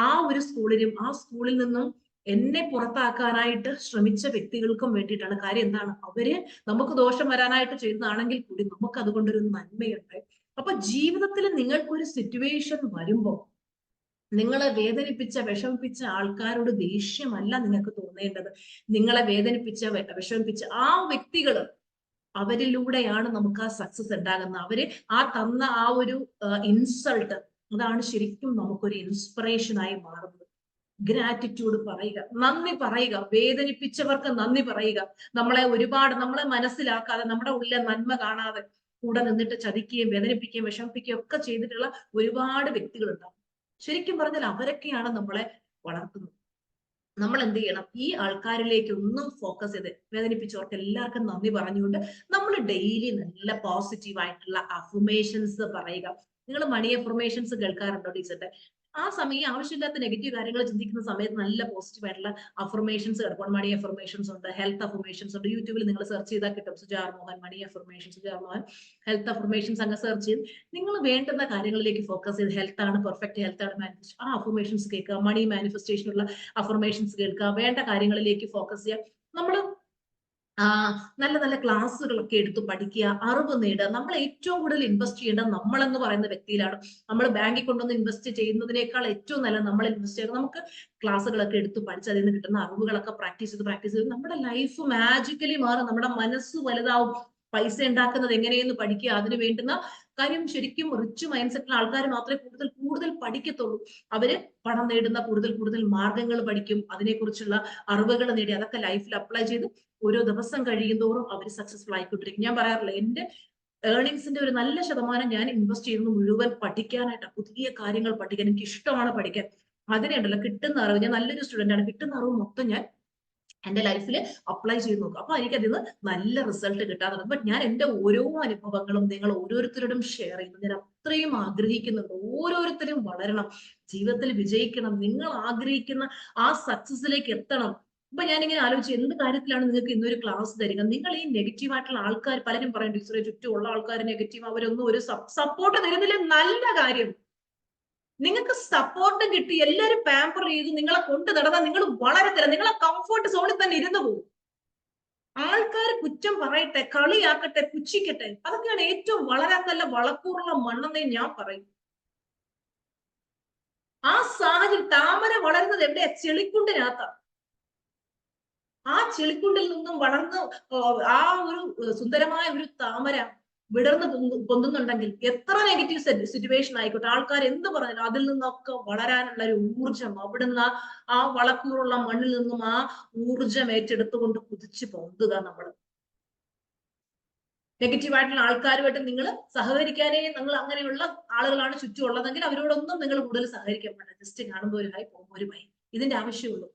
ആ ഒരു സ്കൂളിനും ആ സ്കൂളിൽ നിന്നും എന്നെ പുറത്താക്കാനായിട്ട് ശ്രമിച്ച വ്യക്തികൾക്കും വേണ്ടിയിട്ടാണ്. കാര്യം എന്താണ്, അവര് നമുക്ക് ദോഷം വരാനായിട്ട് ചെയ്യുന്നതാണെങ്കിൽ കൂടി നമുക്ക് അതുകൊണ്ടൊരു നന്മയുണ്ട്. അപ്പൊ ജീവിതത്തിൽ നിങ്ങൾക്കൊരു സിറ്റുവേഷൻ വരുമ്പോ നിങ്ങളെ വേദനിപ്പിച്ച വിഷമിപ്പിച്ച ആൾക്കാരോട് ദേഷ്യമല്ല നിങ്ങൾക്ക് തോന്നേണ്ടത്. നിങ്ങളെ വേദനിപ്പിച്ച വിഷമിപ്പിച്ച ആ വ്യക്തികൾ, അവരിലൂടെയാണ് നമുക്ക് ആ സക്സസ് ഉണ്ടാകുന്നത്. അവര് ആ തന്ന ആ ഒരു ഇൻസൾട്ട്, അതാണ് ശരിക്കും നമുക്കൊരു ഇൻസ്പിറേഷൻ ആയി മാറുന്നത്. ഗ്രാറ്റിറ്റ്യൂഡ് പറയുക, നന്ദി പറയുക, വേദനിപ്പിച്ചവർക്ക് നന്ദി പറയുക. നമ്മളെ ഒരുപാട് നമ്മളെ മനസ്സിലാക്കാതെ, നമ്മുടെ ഉള്ളിലെ നന്മ കാണാതെ കൂടെ നിന്നിട്ട് ചതിക്കുകയും വേദനിപ്പിക്കുകയും വിഷമിപ്പിക്കുകയും ഒക്കെ ചെയ്തിട്ടുള്ള ഒരുപാട് വ്യക്തികളുണ്ടാവും. ശരിക്കും പറഞ്ഞാൽ അവരൊക്കെയാണ് നമ്മളെ വളർത്തുന്നത്. നമ്മൾ എന്ത് ചെയ്യണം, ഈ ആൾക്കാരിലേക്ക് ഒന്നും ഫോക്കസ് ചെയ്ത് വേദനിപ്പിച്ചവർക്ക് എല്ലാവർക്കും നന്ദി പറഞ്ഞുകൊണ്ട് നമ്മൾ ഡെയിലി നല്ല പോസിറ്റീവ് ആയിട്ടുള്ള അഫർമേഷൻസ് പറയുക. നിങ്ങൾ മണി അഫർമേഷൻസ് കേൾക്കാറുണ്ടോ ടീച്ചറിന്റെ? ആ സമയം ആവശ്യമില്ലാത്ത നെഗറ്റീവ് കാര്യങ്ങൾ ചിന്തിക്കുന്ന സമയത്ത് നല്ല പോസിറ്റീവ് ആയിട്ടുള്ള അഫർമേഷൻസ് കിടക്കും. മണി അഫർമേഷൻസ് ഉണ്ട്, ഹെൽത്ത് അഫർമേഷൻസ് ഉണ്ട്. യൂട്യൂബിൽ നിങ്ങൾ സെർച്ച് ചെയ്താൽ കിട്ടും, സുജാർ മോഹൻ മണി affirmations, Sujar Mohan health affirmations. അങ്ങ് സെർച്ച് ചെയ്ത് നിങ്ങൾ വേണ്ടുന്ന കാര്യങ്ങളിലേക്ക് ഫോക്കസ് ചെയ്ത് ഹെൽത്ത് ആണ് പെർഫെക്റ്റ്, ഹെൽത്ത് ആണ് മാനിഫെസ്റ്റ്, ആ അഫർമേഷൻസ് കേൾക്കുക. മണി മാനിഫെസ്റ്റേഷനുള്ള അഫർമേഷൻസ് കേൾക്കുക. വേണ്ട കാര്യങ്ങളിലേക്ക് ഫോക്കസ് ചെയ്യുക. നമ്മൾ നല്ല നല്ല ക്ലാസ്സുകളൊക്കെ എടുത്ത് പഠിക്കുക, അറിവ് നേടുക. നമ്മൾ ഏറ്റവും കൂടുതൽ ഇൻവെസ്റ്റ് ചെയ്യേണ്ടത് നമ്മളെന്ന് പറയുന്ന വ്യക്തിയിലാണ്. നമ്മൾ ബാങ്കിൽ കൊണ്ടുവന്ന് ഇൻവെസ്റ്റ് ചെയ്യുന്നതിനേക്കാൾ ഏറ്റവും നല്ല നമ്മൾ ഇൻവെസ്റ്റ് ചെയ്യുക. നമുക്ക് ക്ലാസ്സുകളൊക്കെ എടുത്ത് പഠിച്ച് അതിൽ നിന്ന് കിട്ടുന്ന അറിവുകളൊക്കെ പ്രാക്ടീസ് ചെയ്ത് നമ്മുടെ ലൈഫ് മാജിക്കലി മാറും. നമ്മുടെ മനസ്സ് വലുതാവും. പൈസ ഉണ്ടാക്കുന്നത് എങ്ങനെയെന്ന് പഠിക്കുക. അതിന് വേണ്ടുന്ന കാര്യം, ശരിക്കും റിച്ച് മൈൻഡ് സെറ്റുള്ള ആൾക്കാർ മാത്രമേ കൂടുതൽ കൂടുതൽ പഠിക്കത്തുള്ളൂ. അവര് പണം നേടുന്ന കൂടുതൽ കൂടുതൽ മാർഗങ്ങൾ പഠിക്കും, അതിനെക്കുറിച്ചുള്ള അറിവുകൾ നേടി അതൊക്കെ ലൈഫിൽ അപ്ലൈ ചെയ്ത് ഓരോ ദിവസം കഴിയുന്തോറും അവർ സക്സസ്ഫുൾ ആയിക്കൊണ്ടിരിക്കും. ഞാൻ പറയാറില്ല, എന്റെ ഏർണിങ്സിന്റെ ഒരു നല്ല ശതമാനം ഞാൻ ഇൻവെസ്റ്റ് ചെയ്യുന്നത് മുഴുവൻ പഠിക്കാനായിട്ട്, പുതിയ കാര്യങ്ങൾ പഠിക്കാൻ. എനിക്ക് ഇഷ്ടമാണ് പഠിക്കാൻ. അതിനുണ്ടല്ലോ കിട്ടുന്ന അറിവ്, ഞാൻ നല്ലൊരു സ്റ്റുഡന്റ് ആണ്, കിട്ടുന്ന അറിവ് മൊത്തം ഞാൻ എന്റെ ലൈഫിൽ അപ്ലൈ ചെയ്ത് നോക്കും. അപ്പൊ എനിക്ക് അതിൽ നിന്ന് നല്ല റിസൾട്ട് കിട്ടാൻ തുടങ്ങും. ബട്ട് ഞാൻ എന്റെ ഓരോ അനുഭവങ്ങളും നിങ്ങൾ ഓരോരുത്തരോടും ഷെയർ ചെയ്യുന്നു. ഞാൻ അത്രയും ആഗ്രഹിക്കുന്നുണ്ട് ഓരോരുത്തരും വളരണം, ജീവിതത്തിൽ വിജയിക്കണം, നിങ്ങൾ ആഗ്രഹിക്കുന്ന ആ സക്സസിലേക്ക് എത്തണം. അപ്പൊ ഞാനിങ്ങനെ ആലോചിച്ചു, എന്ത് കാര്യത്തിലാണ് നിങ്ങൾക്ക് ഇന്നൊരു ക്ലാസ് തരിക? നിങ്ങൾ ഈ നെഗറ്റീവ് ആയിട്ടുള്ള ആൾക്കാർ, പലരും പറയും ടീച്ചറെ ചുറ്റുമുള്ള ആൾക്കാർ നെഗറ്റീവ്, അവരൊന്നും ഒരു സപ്പോർട്ട് തരുന്നില്ല. നല്ല കാര്യം, നിങ്ങൾക്ക് സപ്പോർട്ടും കിട്ടി, എല്ലാരും പാമ്പർ ചെയ്ത് നിങ്ങളെ കൊണ്ട് നടന്നാൽ നിങ്ങൾ വളരത്തില്ല, നിങ്ങളെ കംഫർട്ട് സോണിൽ തന്നെ ഇരുന്നു പോകും. ആൾക്കാർ കുറ്റം പറയട്ടെ, കളിയാക്കട്ടെ, പുച്ഛിക്കട്ടെ, അതൊക്കെയാണ് ഏറ്റവും വളരാൻ നല്ല വളക്കൂറുള്ള മണ്ണെന്നേ ഞാൻ പറയും. ആ സാഹചര്യം, താമര വളരുന്നത് എവിടെയാ? ചെളിക്കുണ്ടിനകത്താണ്. ആ ചെളിക്കുണ്ടിൽ നിന്നും വളർന്ന് ആ ഒരു സുന്ദരമായ ഒരു താമര വിടർന്ന് പൊന്തുന്നുണ്ടെങ്കിൽ എത്ര നെഗറ്റീവ് സിറ്റുവേഷൻ ആയിക്കോട്ടെ, ആൾക്കാർ എന്ത് പറഞ്ഞാലും അതിൽ നിന്നൊക്കെ വളരാനുള്ള ഒരു ഊർജം, അവിടുന്ന് ആ വളക്കൂറുള്ള മണ്ണിൽ നിന്നും ആ ഊർജം ഏറ്റെടുത്തുകൊണ്ട് കുതിച്ചു പൊന്തുക നമ്മൾ. നെഗറ്റീവായിട്ടുള്ള ആൾക്കാരുമായിട്ട് നിങ്ങൾ സഹകരിക്കാനേ നിങ്ങൾ അങ്ങനെയുള്ള ആളുകളാണ് ചുറ്റുമുള്ളതെങ്കിൽ അവരോടൊന്നും നിങ്ങൾ കൂടുതൽ സഹകരിക്കാൻ പാടില്ല. ജസ്റ്റ് കാണുമ്പോൾ ഒരു ഹായ്, പോകുമ്പോൾ ഒരു ബൈ, ഇതിന്റെ ആവശ്യമുള്ളൂ.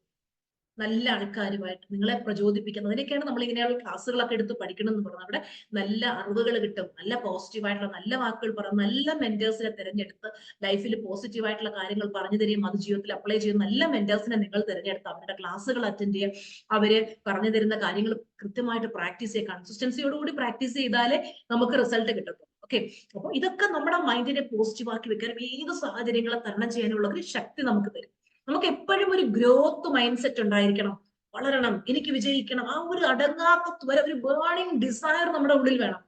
നല്ല ആൾക്കാരുമായിട്ട് നിങ്ങളെ പ്രചോദിപ്പിക്കുന്നതിനൊക്കെയാണ് നമ്മൾ ഇങ്ങനെയുള്ള ക്ലാസ്സുകളൊക്കെ എടുത്ത് പഠിക്കണം എന്ന് പറഞ്ഞത്. അവിടെ നല്ല അറിവുകൾ കിട്ടും, നല്ല പോസിറ്റീവായിട്ടുള്ള നല്ല വാക്കുകൾ പറയും, നല്ല മെന്റേഴ്സിനെ തിരഞ്ഞെടുത്ത് ലൈഫിൽ പോസിറ്റീവായിട്ടുള്ള കാര്യങ്ങൾ പറഞ്ഞു തരികയും അത് ജീവിതത്തിൽ അപ്ലൈ ചെയ്യുന്ന നല്ല മെന്റേഴ്സിനെ നിങ്ങൾ തിരഞ്ഞെടുത്ത് അവരുടെ ക്ലാസ്സുകൾ അറ്റൻഡ് ചെയ്യുക. അവര് പറഞ്ഞു തരുന്ന കാര്യങ്ങൾ കൃത്യമായിട്ട് പ്രാക്ടീസ് ചെയ്യുക. കൺസിസ്റ്റൻസിയോടുകൂടി പ്രാക്ടീസ് ചെയ്താലേ നമുക്ക് റിസൾട്ട് കിട്ടത്തുള്ളൂ. ഓക്കെ, അപ്പൊ ഇതൊക്കെ നമ്മുടെ മൈൻഡിനെ പോസിറ്റീവ് ആക്കി വെക്കാനും ഏത് സാഹചര്യങ്ങളെ തരണം ചെയ്യാനുള്ള ഒരു ശക്തി നമുക്ക് തരും. നമുക്ക് എപ്പോഴും ഒരു ഗ്രോത്ത് മൈൻഡ് സെറ്റ് ഉണ്ടായിരിക്കണം. വളരണം, എനിക്ക് വിജയിക്കണം, ആ ഒരു അടങ്ങാത്ത ഒരു ബേണിംഗ് ഡിസയർ നമ്മുടെ ഉള്ളിൽ വേണം.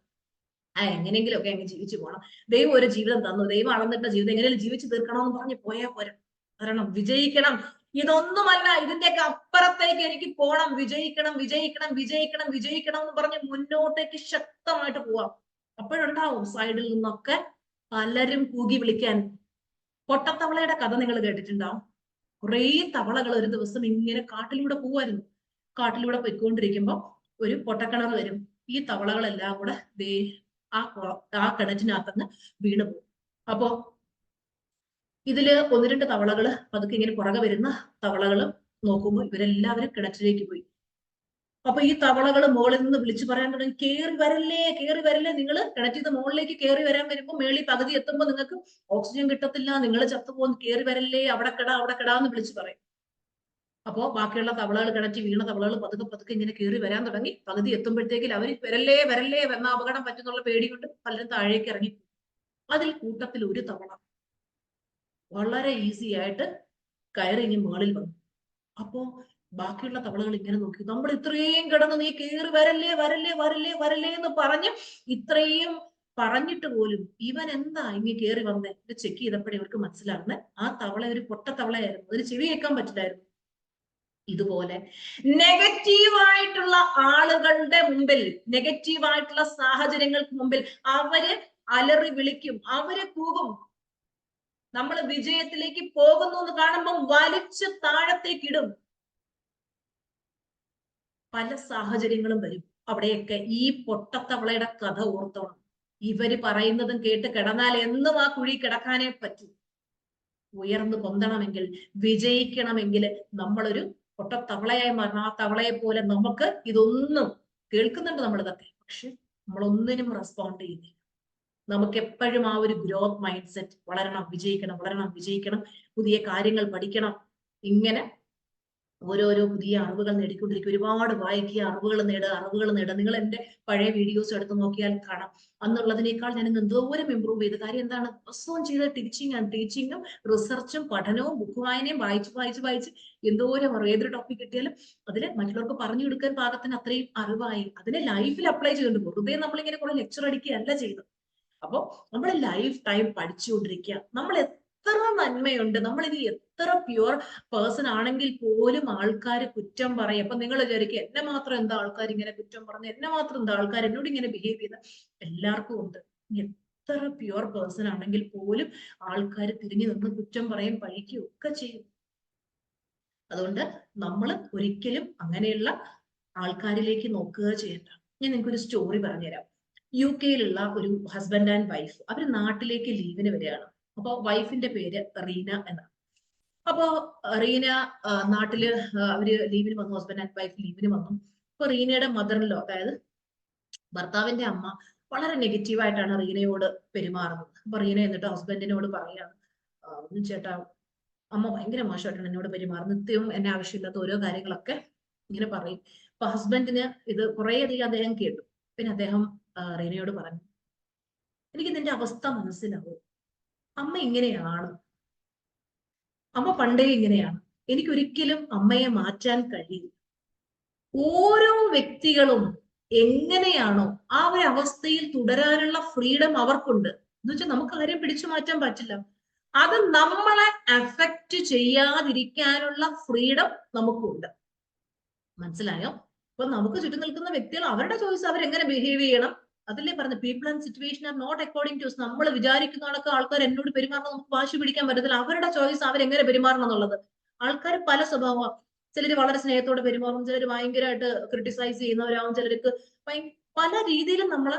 എങ്ങനെയെങ്കിലും ഒക്കെ അങ്ങ് ജീവിച്ചു പോകണം. ദൈവം ഒരു ജീവിതം തന്നു, ദൈവം അളന്നിട്ട ജീവിതം എങ്ങനെയും ജീവിച്ചു തീർക്കണമെന്ന് പറഞ്ഞ് പോയാൽ പോരാ. വരണം, വിജയിക്കണം. ഇതൊന്നുമല്ല, ഇതിന്റെയൊക്കെ അപ്പുറത്തേക്ക് എനിക്ക് പോണം. വിജയിക്കണം, വിജയിക്കണം, വിജയിക്കണം, വിജയിക്കണം എന്ന് പറഞ്ഞ് മുന്നോട്ടേക്ക് ശക്തമായിട്ട് പോവാം. അപ്പോഴുണ്ടാവും സൈഡിൽ നിന്നൊക്കെ പലരും കൂകി വിളിക്കാൻ. പൊട്ടത്തവളയുടെ കഥ നിങ്ങൾ കേട്ടിട്ടുണ്ടാവും. കുറേ തവളകൾ ഒരു ദിവസം ഇങ്ങനെ കാട്ടിലൂടെ പോവായിരുന്നു. കാട്ടിലൂടെ പോയിക്കൊണ്ടിരിക്കുമ്പോ ഒരു പൊട്ടക്കിണർ വരും. ഈ തവളകളെല്ലാം കൂടെ ആ കിണറ്റിനകത്തങ്ങ് വീണു പോകും. അപ്പോ ഇതില് ഒന്ന് രണ്ട് തവളകള് പതുക്കെ ഇങ്ങനെ പുറകെ വരുന്ന തവളകള് നോക്കുമ്പോൾ ഇവരെല്ലാവരും കിണറ്റിലേക്ക് പോയി. അപ്പൊ ഈ തവളകൾ മുകളിൽ നിന്ന് വിളിച്ചു പറയാൻ തുടങ്ങി, കേറി വരല്ലേ, കേറി വരല്ലേ, നിങ്ങൾ കിണറ്റിൽ മുകളിലേക്ക് കയറി വരാൻ വരുമ്പോൾ മേളിൽ പകുതി എത്തുമ്പോൾ നിങ്ങൾക്ക് ഓക്സിജൻ കിട്ടത്തില്ല, നിങ്ങൾ ചത്തുപോകുന്നു, കയറി വരല്ലേ, അവിടെ കിടാ എന്ന് വിളിച്ചു പറയും. അപ്പോ ബാക്കിയുള്ള തവളകൾ, കിണറ്റി വീണ തവളകൾ പതുക്കെ പതുക്കെ ഇങ്ങനെ കയറി വരാൻ തുടങ്ങി. പകുതി എത്തുമ്പോഴത്തേക്കും അവർ വരല്ലേ വരല്ലേ എന്ന അപകടം പറ്റുന്നുള്ള പേടി കൊണ്ട് പലരും താഴേക്ക് ഇറങ്ങി. അതിൽ കൂട്ടത്തിൽ ഒരു തവള വളരെ ഈസി ആയിട്ട് കയറി ഇനി മുകളിൽ വന്നു. അപ്പോ ബാക്കിയുള്ള തവളകൾ ഇങ്ങനെ നോക്കി, നമ്മൾ ഇത്രയും കിടന്ന് നീ കയറി വരല്ലേ വരല്ലേ വരല്ലേ വരല്ലേ എന്ന് പറഞ്ഞ് ഇത്രയും പറഞ്ഞിട്ട് പോലും ഇവൻ എന്താ ഇങ്ങനെ കയറി വന്നേ? ഇത് ചെക്ക് ചെയ്തപ്പോഴേ ഇവർക്ക് മനസ്സിലാകുന്നത് ആ തവള ഒരു പൊട്ട തവളയായിരുന്നു, അതിന് ചെവി കേൾക്കാൻ പറ്റില്ലായിരുന്നു. ഇതുപോലെ നെഗറ്റീവായിട്ടുള്ള ആളുകളുടെ മുമ്പിൽ, നെഗറ്റീവായിട്ടുള്ള സാഹചര്യങ്ങൾക്ക് മുമ്പിൽ അവര് അലറി വിളിക്കും, അവര് കൂകും. നമ്മൾ വിജയത്തിലേക്ക് പോകുന്നു എന്ന് കാണുമ്പോൾ വലിച്ച് താഴത്തേക്ക് ഇടും. പല സാഹചര്യങ്ങളും വരും. അവിടെയൊക്കെ ഈ പൊട്ടത്തവളയുടെ കഥ ഓർത്തോണം. ഇവര് പറയുന്നതും കേട്ട് കിടന്നാൽ എന്നും ആ കുഴി കിടക്കാനേ പറ്റൂ. ഉയർന്നു പൊന്തണമെങ്കിൽ, വിജയിക്കണമെങ്കിൽ നമ്മളൊരു പൊട്ടത്തവളയായി മാറണം. ആ തവളയെ പോലെ നമുക്ക് ഇതൊന്നും കേൾക്കുന്നുണ്ട് നമ്മൾ ഇതൊക്കെ, പക്ഷെ നമ്മളൊന്നിനും റെസ്പോണ്ട് ചെയ്യുന്നില്ല. നമുക്ക് എപ്പോഴും ആ ഒരു ഗ്രോത്ത് മൈൻഡ് സെറ്റ്, വളരണം, വിജയിക്കണം, വളരണം, വിജയിക്കണം, പുതിയ കാര്യങ്ങൾ പഠിക്കണം, ഇങ്ങനെ ഓരോരോ പുതിയ അറിവുകൾ നേടിക്കൊണ്ടിരിക്കുക. ഒരുപാട് വായിക്കുക, അറിവുകൾ നേടുക. നിങ്ങൾ എന്റെ പഴയ വീഡിയോസ് എടുത്ത് നോക്കിയാൽ കാണാം. അന്നുള്ളതിനേക്കാൾ ഞാൻ ഇന്ന് എന്തോരം ഇമ്പ്രൂവ് ചെയ്ത്. കാര്യം എന്താണ്? ദിവസവും ചെയ്ത ടീച്ചിങ്ങും റിസർച്ചും പഠനവും ബുക്ക് വായനയും വായിച്ച് എന്തോരം അറിവ്. ഏതൊരു ടോപ്പിക് കിട്ടിയാലും അതിൽ മറ്റുള്ളവർക്ക് പറഞ്ഞു കൊടുക്കാൻ പാകത്തിന് അത്രയും അറിവായി. അതിനെ ലൈഫിൽ അപ്ലൈ ചെയ്തിട്ടുണ്ട്. വെറുതെ നമ്മളിങ്ങനെ കുറെ ലെക്ചർ അടിക്കുകയല്ല ചെയ്തത്. അപ്പൊ നമ്മൾ ലൈഫ് ടൈം പഠിച്ചുകൊണ്ടിരിക്കുക. നമ്മൾ എത്ര നന്മയുണ്ട്, നമ്മളിത് എത്ര പ്യുവർ പേഴ്സൺ ആണെങ്കിൽ പോലും ആൾക്കാർ കുറ്റം പറയും. അപ്പൊ നിങ്ങൾ വിചാരിക്കുക, എന്നെ മാത്രം എന്താ ആൾക്കാർ ഇങ്ങനെ കുറ്റം പറഞ്ഞു, എന്നെ മാത്രം എന്താ ആൾക്കാർ എന്നോട് ഇങ്ങനെ ബിഹേവ് ചെയ്ത? എല്ലാവർക്കും ഉണ്ട്. എത്ര പ്യുവർ പേഴ്സൺ ആണെങ്കിൽ പോലും ആൾക്കാർ തിരിഞ്ഞു നിന്ന് കുറ്റം പറയും, പഴിക്കുകയും ഒക്കെ ചെയ്യും. അതുകൊണ്ട് നമ്മൾ ഒരിക്കലും അങ്ങനെയുള്ള ആൾക്കാരിലേക്ക് നോക്കുക ചെയ്യണ്ട. ഞാൻ നിങ്ങൾക്ക് ഒരു സ്റ്റോറി പറഞ്ഞുതരാം. UK-യിലുള്ള ഒരു ഹസ്ബൻഡ് ആൻഡ് വൈഫ്, അവര് നാട്ടിലേക്ക് ലീവിന് വരികയാണ്. അപ്പൊ വൈഫിന്റെ പേര് റീന എന്നാണ്. അപ്പൊ റീന നാട്ടില് അവര് ലീവിന് വന്നു, ഹസ്ബൻഡ് ആൻഡ് വൈഫ് ലീവിന് വന്നു. അപ്പൊ റീനയുടെ മദറിലോ, അതായത് ഭർത്താവിന്റെ അമ്മ, വളരെ നെഗറ്റീവായിട്ടാണ് റീനയോട് പെരുമാറുന്നത്. അപ്പൊ റീന എന്നിട്ട് ഹസ്ബൻഡിനോട് പറയാണ്, ചേട്ടാ, അമ്മ ഭയങ്കര മോശമായിട്ടാണ് എന്നോട് പെരുമാറുന്നത്, നിത്യവും എന്നെ ആവശ്യമില്ലാത്ത ഓരോ കാര്യങ്ങളൊക്കെ ഇങ്ങനെ പറയും. അപ്പൊ ഹസ്ബൻഡിന് ഇത് കുറേയധികം അദ്ദേഹം കേട്ടു. പിന്നെ അദ്ദേഹം റീനയോട് പറഞ്ഞു, എനിക്ക് ഇതിന്റെ അവസ്ഥ മനസ്സിലാവും. അമ്മ ഇങ്ങനെയാണ്, അമ്മ പണ്ടേ ഇങ്ങനെയാണ്, എനിക്കൊരിക്കലും അമ്മയെ മാറ്റാൻ കഴിയില്ല. ഓരോ വ്യക്തികളും എങ്ങനെയാണോ ആ ഒരു അവസ്ഥയിൽ തുടരാനുള്ള ഫ്രീഡം അവർക്കുണ്ട്. എന്ന് വെച്ചാൽ നമുക്ക് ആരെയും പിടിച്ചു മാറ്റാൻ പറ്റില്ല. അത് നമ്മളെ അഫക്റ്റ് ചെയ്യാതിരിക്കാനുള്ള ഫ്രീഡം നമുക്കുണ്ട്. മനസ്സിലായോ? അപ്പൊ നമുക്ക് ചുറ്റും നിൽക്കുന്ന വ്യക്തികൾ, അവരുടെ ചോയ്സ്, അവരെങ്ങനെ ബിഹേവ് ചെയ്യണം. അതല്ലേ പറഞ്ഞ people and situation are not according to us. നമ്മൾ വിചാരിക്കുന്ന കണക്ക് ആൾക്കാർ എന്നോട് പെരുമാറണം നമുക്ക് വാശി പിടിക്കാൻ പറ്റത്തില്ല. അവരുടെ ചോയ്സ്, അവരെങ്ങനെ പെരുമാറണം എന്നുള്ളത്. ആൾക്കാർ പല സ്വഭാവമാണ്. ചിലർ വളരെ സ്നേഹത്തോടെ പെരുമാറും, ചിലർ ഭയങ്കരമായിട്ട് ക്രിട്ടിസൈസ് ചെയ്യുന്നവരാവും, ചിലർക്ക് പല രീതിയിലും നമ്മൾ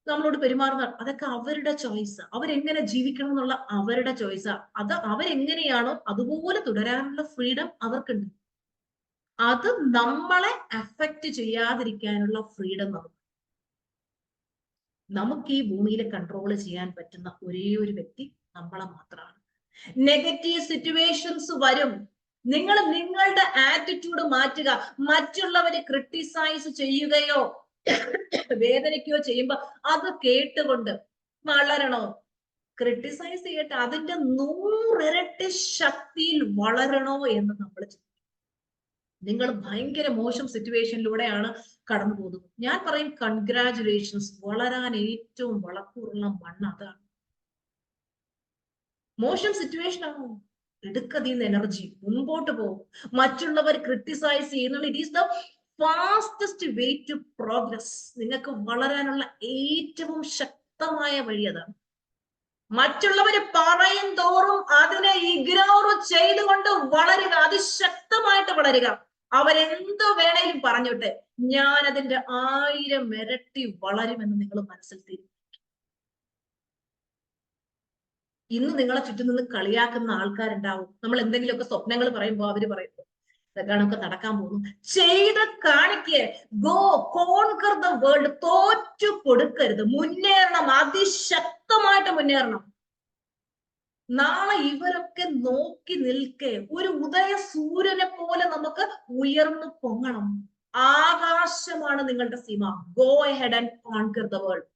നമ്മളോട് പെരുമാറുന്ന അതൊക്കെ അവരുടെ ചോയ്സ്. അവരെങ്ങനെ ജീവിക്കണം എന്നുള്ള അവരുടെ ചോയ്സാ. അത് അവരെങ്ങനെയാണോ അതുപോലെ തുടരാനുള്ള ഫ്രീഡം അവർക്കുണ്ട്. അത് നമ്മളെ അഫക്റ്റ് ചെയ്യാതിരിക്കാനുള്ള ഫ്രീഡം നമുക്ക് ഈ ഭൂമിയിൽ കൺട്രോൾ ചെയ്യാൻ പറ്റുന്ന ഒരേ ഒരു വ്യക്തി നമ്മളെ മാത്രമാണ്. നെഗറ്റീവ് സിറ്റുവേഷൻസ് വരും. നിങ്ങൾ നിങ്ങളുടെ ആറ്റിറ്റ്യൂഡ് മാറ്റുക. മറ്റുള്ളവരെ ക്രിട്ടിസൈസ് ചെയ്യുകയോ വേദനിക്കുകയോ ചെയ്യുമ്പോ അത് കേട്ടുകൊണ്ട് വളരണോ? ക്രിട്ടിസൈസ് ചെയ്യട്ടെ, അതിന്റെ 100 ഇരട്ടി ശക്തിയിൽ വളരണോ എന്ന് നമ്മൾ നിങ്ങൾ ഭയങ്കര മോശം സിറ്റുവേഷനിലൂടെയാണ് കടന്നു പോകുന്നത്. ഞാൻ പറയും കൺഗ്രാജുലേഷൻസ്, വളരാൻ ഏറ്റവും വളക്കൂറുള്ള മണ്ണ് അതാണ്. മോശം സിറ്റുവേഷൻ ആണോ, എടുക്കതീന്ന് എനർജി മുമ്പോട്ട് പോകും. മറ്റുള്ളവർ ക്രിട്ടിസൈസ് ചെയ്യുന്നത് it is the fastest way to progress. നിങ്ങൾക്ക് വളരാനുള്ള ഏറ്റവും ശക്തമായ വഴി അതാണ്. മറ്റുള്ളവർ പറയും തോറും അതിനെ ഇഗ്നോർ ചെയ്തുകൊണ്ട് വളരുക, അതിശക്തമായിട്ട് വളരുക. അവരെന്തോ വേണേലും പറഞ്ഞോട്ടെ, ഞാൻ അതിന്റെ 1000 ഇരട്ടി വളരുമെന്ന് നിങ്ങൾ മനസ്സിൽ തീരുമാനിക്കും. ഇന്ന് നിങ്ങളെ ചുറ്റും നിന്ന് കളിയാക്കുന്ന ആൾക്കാരുണ്ടാവും. നമ്മൾ എന്തെങ്കിലുമൊക്കെ സ്വപ്നങ്ങൾ പറയുമ്പോൾ അവര് പറയുമ്പോൾ ഇതൊക്കെ നടക്കാൻ പോകുന്നു. ചെയ്ത് കാണിക്കേ. Go conquer the world. തോറ്റു കൊടുക്കരുത്, മുന്നേറണം, അതിശക്തമായിട്ട് മുന്നേറണം. നാളെ ഇവരൊക്കെ നോക്കി നിൽക്കെ ഒരു ഉദയ സൂര്യനെ പോലെ നമുക്ക് ഉയർന്നു പൊങ്ങണം. ആകാശമാണ് നിങ്ങളുടെ Seema. Go ahead and conquer the world.